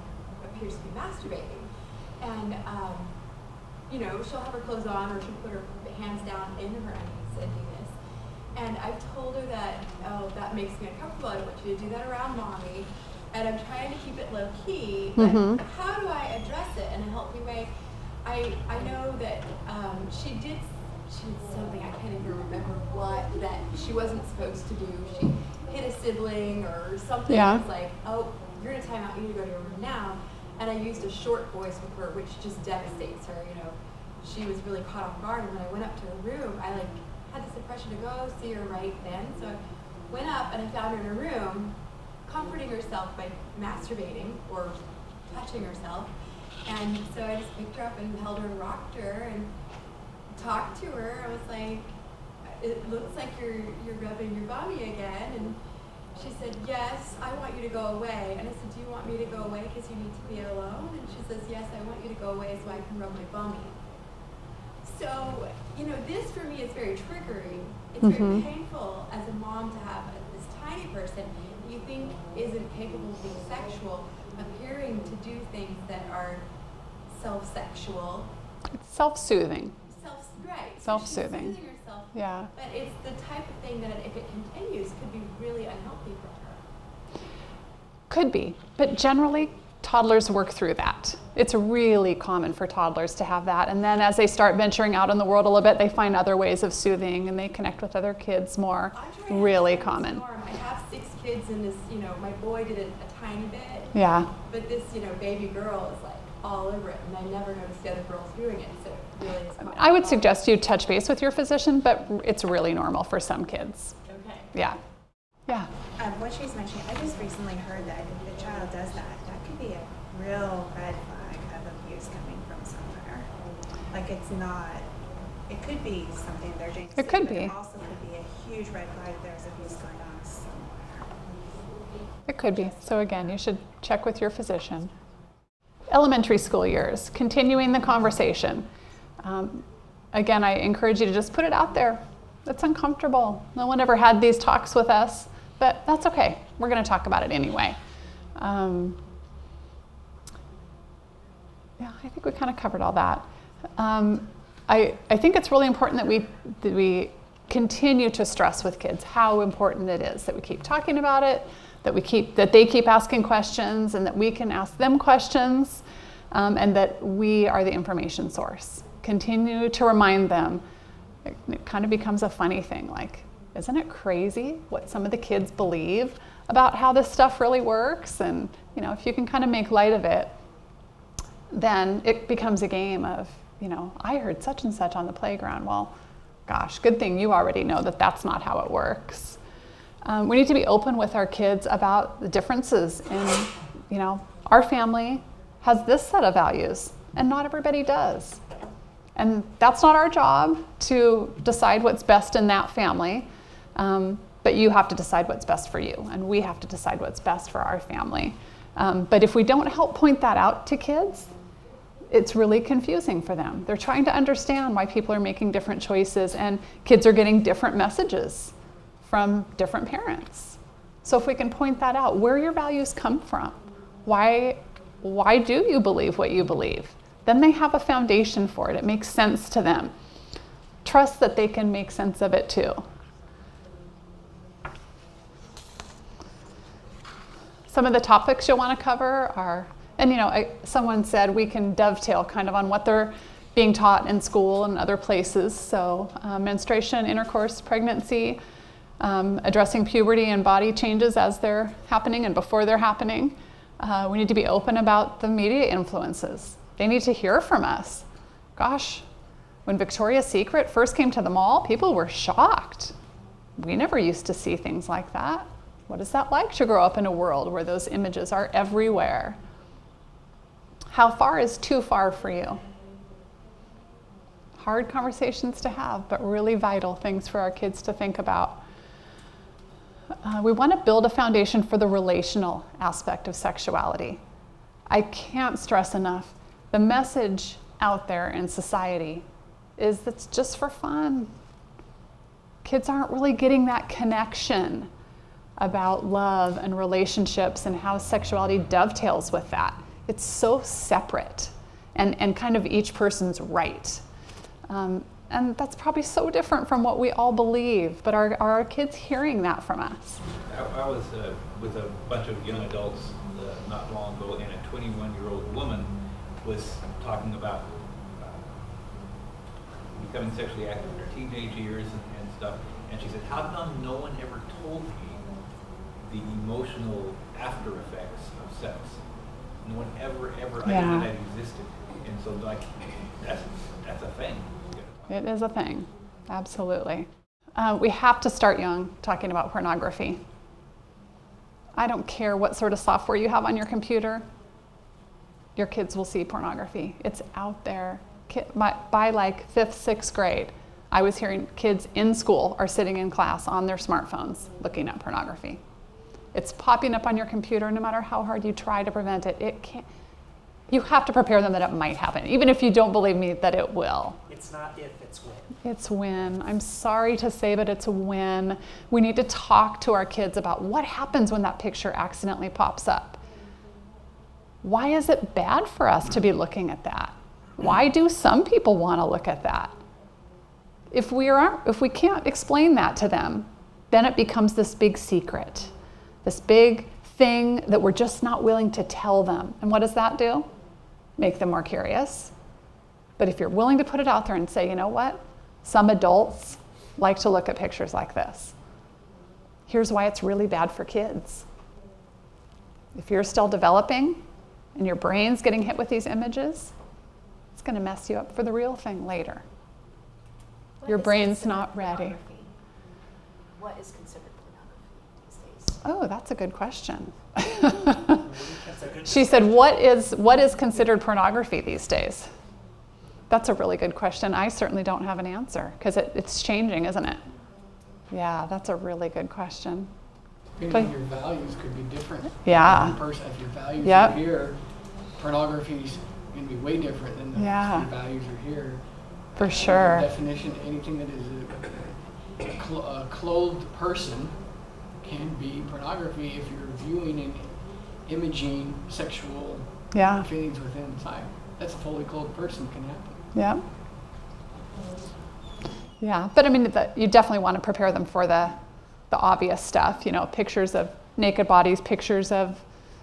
appears to be masturbating. And, she'll have her clothes on, or she'll put her hands down in her undies and do this. And I've told her that, oh, that makes me uncomfortable. I don't want you to do that around mommy. And I'm trying to keep it low key, but how do I address it in a healthy way? I know that she did something, I can't even remember what, that she wasn't supposed to do. She hit a sibling or something. Yeah. It was like, oh, you're in a timeout, you need to go to your room now. And I used a short voice with her, which just devastates her, you know. She was really caught off guard, and when I went up to her room, I had this impression to go see her right then. So I went up and I found her in her room, comforting herself by masturbating or touching herself. And so I just picked her up and held her and rocked her and talked to her. I was like, it looks like you're rubbing your bummy again. And she said, yes, I want you to go away. And I said, do you want me to go away because you need to be alone? And she says, yes, I want you to go away so I can rub my bummy. So, you know, this for me is very triggering. It's very painful as a mom to have this tiny person you think isn't capable of being sexual, appearing to do things that are self-sexual. It's self-soothing. Right. Self-soothing. So she's soothing herself. Yeah. But it's the type of thing that if it continues could be really unhealthy for her. Could be, but generally toddlers work through that. It's really common for toddlers to have that, and then as they start venturing out in the world a little bit, they find other ways of soothing and they connect with other kids more. Really common. I have 6 kids in this, you know, my boy did it a tiny bit. Yeah. But this, you know, baby girl is like all over it, and I never noticed the other girls doing it, so it really is common. I would suggest you touch base with your physician, but it's really normal for some kids. Okay. Yeah. Yeah. What she's mentioning, I just recently heard that if the child does that, that could be a real red flag of abuse coming from somewhere. Like it's not, it could be something they're doing. It could but be. It also could be a huge red flag if there's abuse going on somewhere. It could be. So again, you should check with your physician. Elementary school years, continuing the conversation. Again, I encourage you to just put it out there. It's uncomfortable. No one ever had these talks with us, but that's okay. We're going to talk about it anyway. Yeah, I think we kind of covered all that. I think it's really important that we continue to stress with kids how important it is that we keep talking about it, that they keep asking questions, and that we can ask them questions, and that we are the information source. Continue to remind them. It kind of becomes a funny thing, like, isn't it crazy what some of the kids believe about how this stuff really works? And, you know, if you can kind of make light of it, then it becomes a game of, you know, I heard such and such on the playground. Well, gosh, good thing you already know that that's not how it works. We need to be open with our kids about the differences in, you know, our family has this set of values and not everybody does. And that's not our job to decide what's best in that family, but you have to decide what's best for you, and we have to decide what's best for our family. But if we don't help point that out to kids, it's really confusing for them. They're trying to understand why people are making different choices, and kids are getting different messages from different parents. So if we can point that out, where your values come from, why do you believe what you believe? Then they have a foundation for it. It makes sense to them. Trust that they can make sense of it too. Some of the topics you'll want to cover are, and you know, someone said we can dovetail kind of on what they're being taught in school and other places. So menstruation, intercourse, pregnancy, addressing puberty and body changes as they're happening and before they're happening. We need to be open about the media influences. They need to hear from us. Gosh, when Victoria's Secret first came to the mall, people were shocked. We never used to see things like that. What is that like to grow up in a world where those images are everywhere? How far is too far for you? Hard conversations to have, but really vital things for our kids to think about. We want to build a foundation for the relational aspect of sexuality. I can't stress enough, the message out there in society is that's just for fun. Kids aren't really getting that connection about love and relationships and how sexuality dovetails with that. It's so separate and kind of each person's right. And that's probably so different from what we all believe, but are our kids hearing that from us? I was with a bunch of young adults not long ago, and a 21-year-old woman was talking about becoming sexually active in her teenage years and stuff. And she said, how come no one ever told me the emotional after effects of sex? No one ever I didn't know that existed. And so like, that's a thing. It is a thing, absolutely. We have to start young talking about pornography. I don't care what sort of software you have on your computer, your kids will see pornography. It's out there. By like 5th, 6th grade, I was hearing kids in school are sitting in class on their smartphones looking at pornography. It's popping up on your computer no matter how hard you try to prevent it. It can't. You have to prepare them that it might happen, even if you don't believe me that it will. It's not if, it's when. It's when. I'm sorry to say, but it's when. We need to talk to our kids about what happens when that picture accidentally pops up. Why is it bad for us to be looking at that? Why do some people want to look at that? If we can't explain that to them, then it becomes this big secret, this big thing that we're just not willing to tell them. And what does that do? Make them more curious. But if you're willing to put it out there and say, you know what? Some adults like to look at pictures like this. Here's why it's really bad for kids. If you're still developing and your brain's getting hit with these images, it's going to mess you up for the real thing later. Your brain's not ready. What is considered pornography these days? Oh, that's a good question. She said, what is considered pornography these days? That's a really good question. I certainly don't have an answer because it's changing, isn't it? Yeah, that's a really good question. Depending on your values could be different. Yeah. One person, if your values are here, pornography's going to be way different than if your values are here. For sure. The definition, anything that is a clothed person can be pornography if you're viewing and imaging sexual feelings within inside. That's a fully clothed person can happen. Yeah. Yeah, but I mean, you definitely want to prepare them for the obvious stuff, you know, pictures of naked bodies, pictures of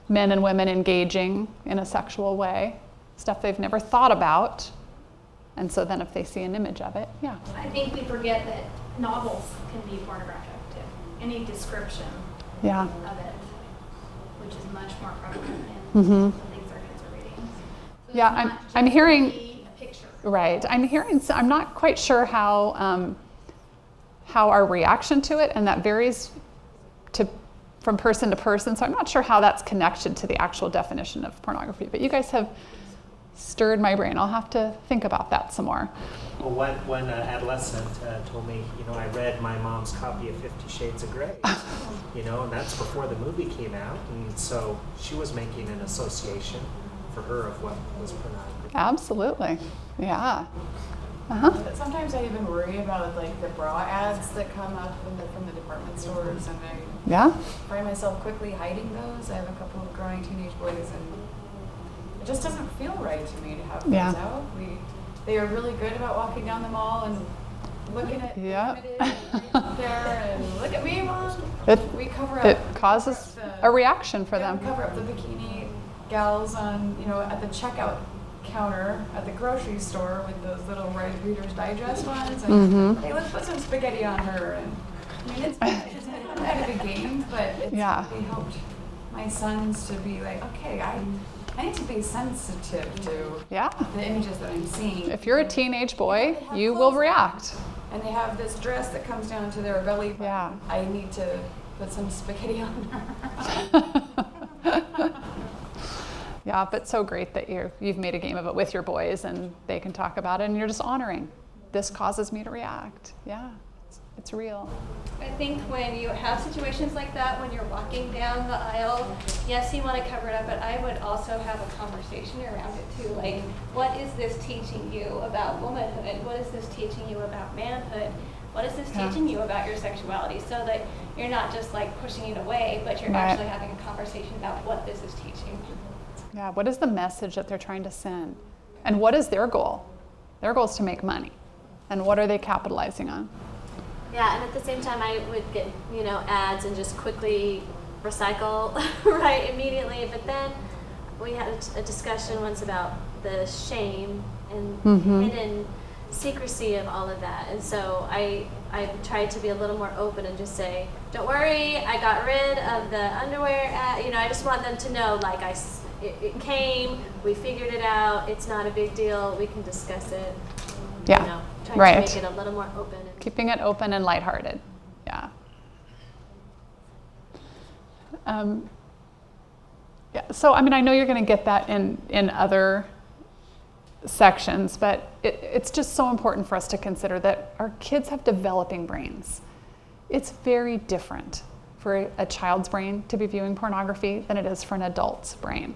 men and women engaging in a sexual way, stuff they've never thought about. And so then if they see an image of it, I think we forget that novels can be pornographic too. Any description of it, which is much more prevalent in the things our kids are reading. So I'm hearing, a picture. Right, I'm not quite sure how our reaction to it, and that varies from person to person, so I'm not sure how that's connected to the actual definition of pornography, but you guys have stirred my brain. I'll have to think about that some more. Well, one adolescent told me, you know, I read my mom's copy of 50 Shades of Grey, you know, and that's before the movie came out, and so she was making an association for her of what was pornography. Absolutely, yeah. Sometimes I even worry about like the bra ads that come up from the department stores, and I find myself quickly hiding those. I have a couple of growing teenage boys, and it just doesn't feel right to me to have those out. They are really good about walking down the mall and looking at images out there and look at me, Mom. We cover up. It causes a reaction for them. We cover up the bikini gals on, you know, at the checkout counter at the grocery store with those little Reader's Digest ones. And hey, let's put some spaghetti on her. And I mean, it's not out of the game, but it's really helped my sons to be like, okay, I need to be sensitive to the images that I'm seeing. If you're a teenage boy, you will react. And they have this dress that comes down to their belly button. Yeah. I need to put some spaghetti on her. Yeah, but so great that you've made a game of it with your boys and they can talk about it and you're just honoring. This causes me to react. Yeah, it's real. I think when you have situations like that, when you're walking down the aisle, yes, you want to cover it up, but I would also have a conversation around it too. Like, what is this teaching you about womanhood? What is this teaching you about manhood? What is this teaching you about your sexuality? So that you're not just like pushing it away, but you're actually having a conversation about what this is teaching. Yeah, what is the message that they're trying to send? And what is their goal? Their goal is to make money. And what are they capitalizing on? Yeah, and at the same time, I would get, ads and just quickly recycle, right, immediately. But then we had a discussion once about the shame and hidden secrecy of all of that. And so I tried to be a little more open and just say, don't worry, I got rid of the underwear ad. I just want them to know, like, it came, we figured it out, it's not a big deal, we can discuss it. Yeah, trying to make it a little more open. Keeping it open and lighthearted, yeah. So, I know you're going to get that in other sections, but it's just so important for us to consider that our kids have developing brains. It's very different for a child's brain to be viewing pornography than it is for an adult's brain.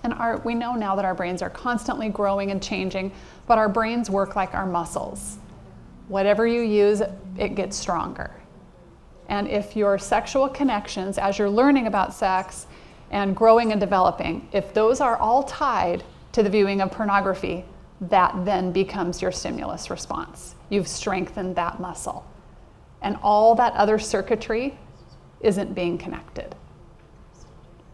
And we know now that our brains are constantly growing and changing, but our brains work like our muscles. Whatever you use, it gets stronger. And if your sexual connections, as you're learning about sex and growing and developing, if those are all tied to the viewing of pornography, that then becomes your stimulus response. You've strengthened that muscle. And all that other circuitry isn't being connected.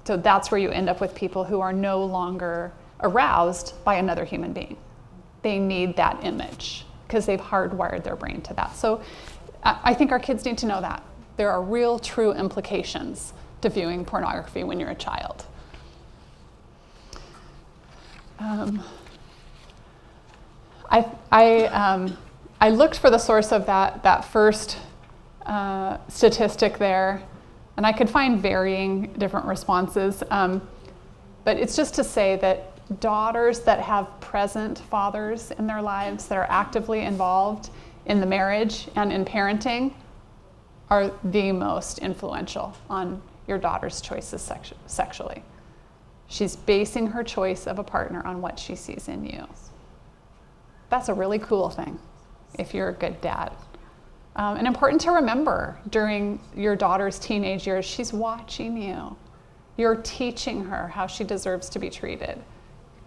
So that's where you end up with people who are no longer aroused by another human being. They need that image because they've hardwired their brain to that. So I think our kids need to know that. There are real, true implications to viewing pornography when you're a child. I looked for the source of that first statistic there, and I could find varying different responses. But it's just to say that daughters that have present fathers in their lives that are actively involved in the marriage and in parenting are the most influential on your daughter's choices sexually. She's basing her choice of a partner on what she sees in you. That's a really cool thing if you're a good dad. And important to remember during your daughter's teenage years, she's watching you. You're teaching her how she deserves to be treated,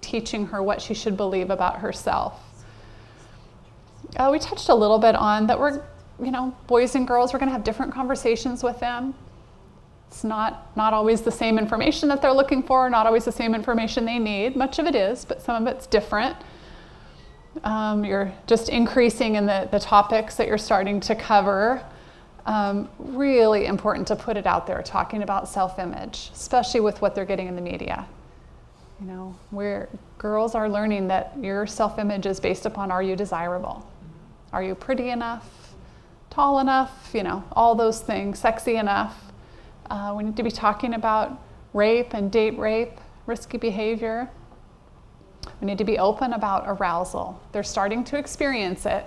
teaching her what she should believe about herself. We touched a little bit on that boys and girls, we're going to have different conversations with them. It's not always the same information that they're looking for, not always the same information they need. Much of it is, but some of it's different. You're just increasing in the topics that you're starting to cover. Really important to put it out there, talking about self-image, especially with what they're getting in the media. Where girls are learning that your self-image is based upon, are you desirable? Are you pretty enough? Tall enough? All those things, sexy enough. We need to be talking about rape and date rape, risky behavior. We need to be open about arousal. They're starting to experience it.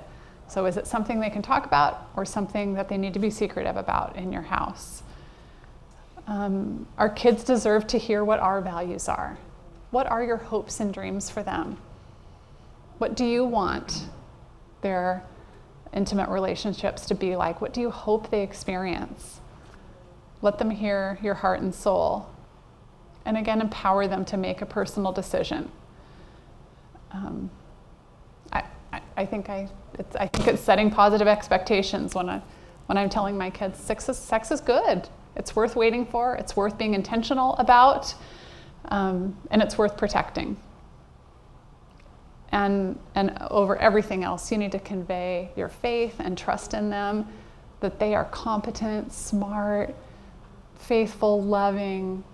So is it something they can talk about or something that they need to be secretive about in your house? Our kids deserve to hear what our values are. What are your hopes and dreams for them? What do you want their intimate relationships to be like? What do you hope they experience? Let them hear your heart and soul. And again, empower them to make a personal decision. I think it's setting positive expectations when I'm telling my kids sex is good. It's worth waiting for. It's worth being intentional about, and it's worth protecting. And over everything else, you need to convey your faith and trust in them, that they are competent, smart, faithful, loving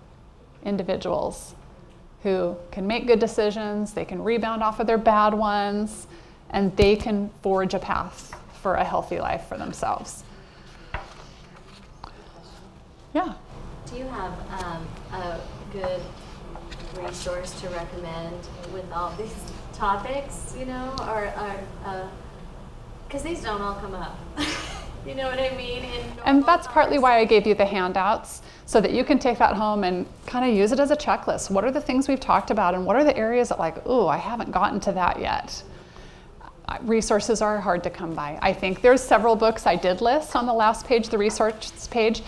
individuals who can make good decisions, they can rebound off of their bad ones, and they can forge a path for a healthy life for themselves. Yeah. Do you have a good resource to recommend with all these topics, or because these don't all come up. You know what I mean? And that's partly why I gave you the handouts, so that you can take that home and kind of use it as a checklist. What are the things we've talked about, and what are the areas that I haven't gotten to that yet? Resources are hard to come by. I think there's several books I did list on the last page, the resource page,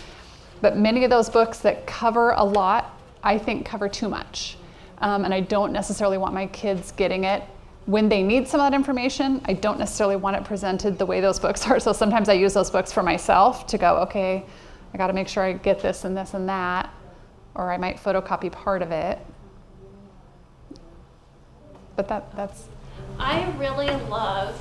but many of those books that cover a lot, I think cover too much. And I don't necessarily want my kids getting it When they need some of that information, I don't necessarily want it presented the way those books are. So sometimes I use those books for myself to go, okay, I got to make sure I get this and this and that, or I might photocopy part of it. But that's. I really love,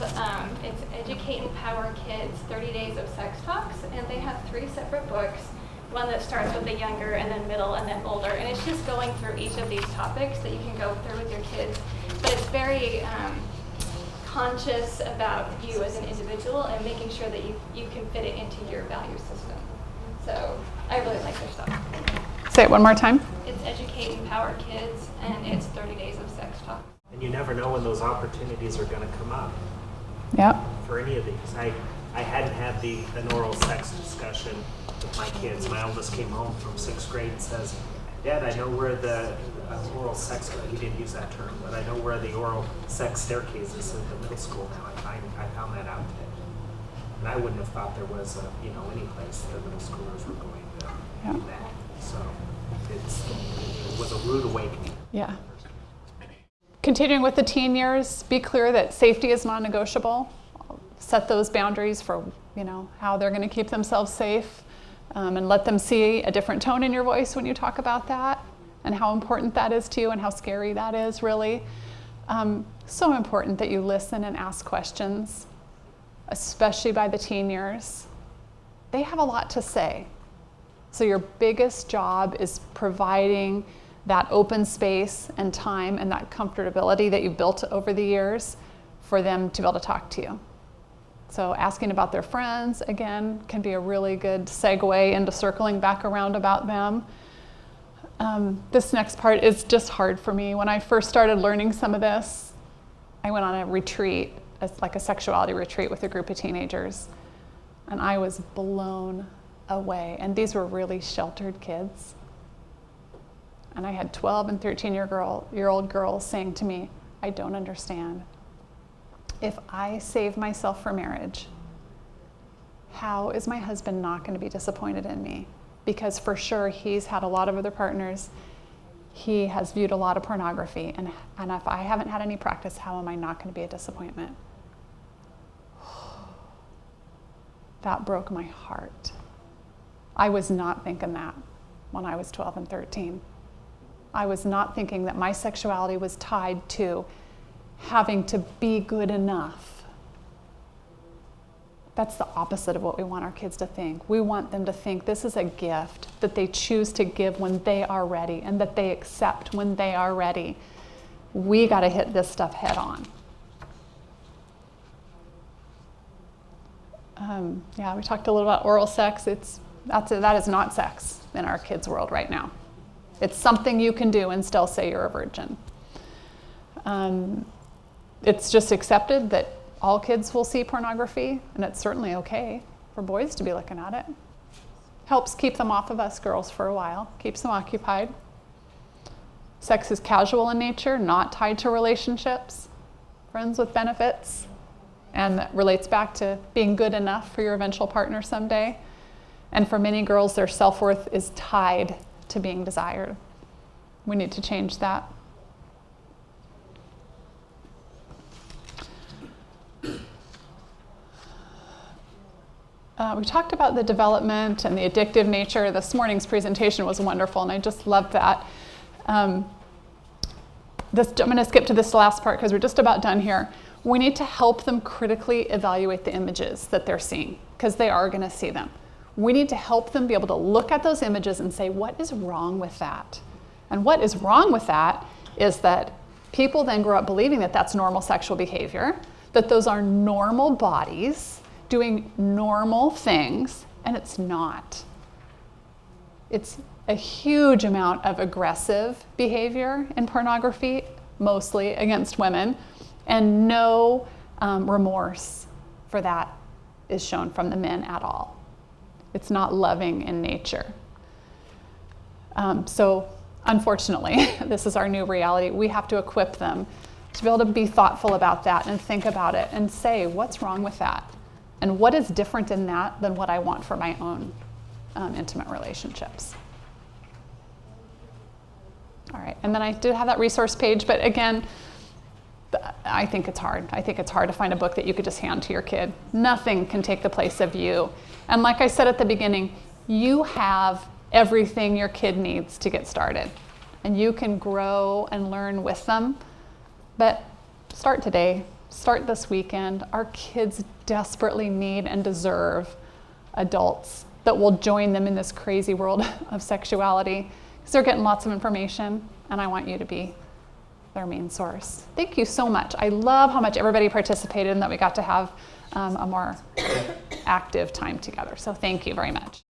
it's Educate, Empower Kids, 30 Days of Sex Talks, and they have 3 separate books. One that starts with the younger, and then middle, and then older. And it's just going through each of these topics that you can go through with your kids. But it's very conscious about you as an individual and making sure that you can fit it into your value system. So I really like their stuff. Say it one more time. It's Educate, Empower Kids, and it's 30 Days of Sex Talk. And you never know when those opportunities are going to come up. Yep. For any of these. I hadn't had an oral sex discussion with my kids. My oldest came home from 6th grade and says, Dad, I know where the oral sex, he didn't use that term, but I know where the oral sex staircase is in the middle school now. I found that out today. And I wouldn't have thought there was any place the middle schoolers were going to do that. So it was a rude awakening. Yeah. Continuing with the teen years, be clear that safety is non-negotiable. Set those boundaries for how they're going to keep themselves safe, and let them see a different tone in your voice when you talk about that, and how important that is to you and how scary that is really. So important that you listen and ask questions, especially by the teen years. They have a lot to say. So your biggest job is providing that open space and time and that comfortability that you've built over the years for them to be able to talk to you. So asking about their friends, again, can be a really good segue into circling back around about them. This next part is just hard for me. When I first started learning some of this, I went on a retreat, like a sexuality retreat with a group of teenagers, and I was blown away. And these were really sheltered kids. And I had 12 and 13-year-old girls saying to me, I don't understand. If I save myself for marriage, how is my husband not going to be disappointed in me? Because for sure, he's had a lot of other partners. He has viewed a lot of pornography. And if I haven't had any practice, how am I not going to be a disappointment? That broke my heart. I was not thinking that when I was 12 and 13. I was not thinking that my sexuality was tied to having to be good enough. That's the opposite of what we want our kids to think. We want them to think this is a gift that they choose to give when they are ready and that they accept when they are ready. We got to hit this stuff head on. We talked a little about oral sex. That is not sex in our kids' world right now. It's something you can do and still say you're a virgin. It's just accepted that all kids will see pornography, and it's certainly okay for boys to be looking at it. Helps keep them off of us girls for a while, keeps them occupied. Sex is casual in nature, not tied to relationships, friends with benefits, and that relates back to being good enough for your eventual partner someday. And for many girls, their self-worth is tied to being desired. We need to change that. We talked about the development and the addictive nature. This morning's presentation was wonderful, and I just loved that. I'm going to skip to this last part because we're just about done here. We need to help them critically evaluate the images that they're seeing, because they are going to see them. We need to help them be able to look at those images and say, what is wrong with that? And what is wrong with that is that people then grow up believing that that's normal sexual behavior, that those are normal bodies doing normal things, and it's not. It's a huge amount of aggressive behavior in pornography, mostly against women, and no remorse for that is shown from the men at all. It's not loving in nature. So unfortunately, this is our new reality. We have to equip them to be able to be thoughtful about that and think about it and say, what's wrong with that? And what is different in that than what I want for my own intimate relationships? All right, and then I did have that resource page, but again, I think it's hard. I think it's hard to find a book that you could just hand to your kid. Nothing can take the place of you. And like I said at the beginning, you have everything your kid needs to get started. And you can grow and learn with them. But start today. Start this weekend. Our kids desperately need and deserve adults that will join them in this crazy world of sexuality, because they're getting lots of information, and I want you to be their main source. Thank you so much. I love how much everybody participated and that we got to have a more active time together. So thank you very much.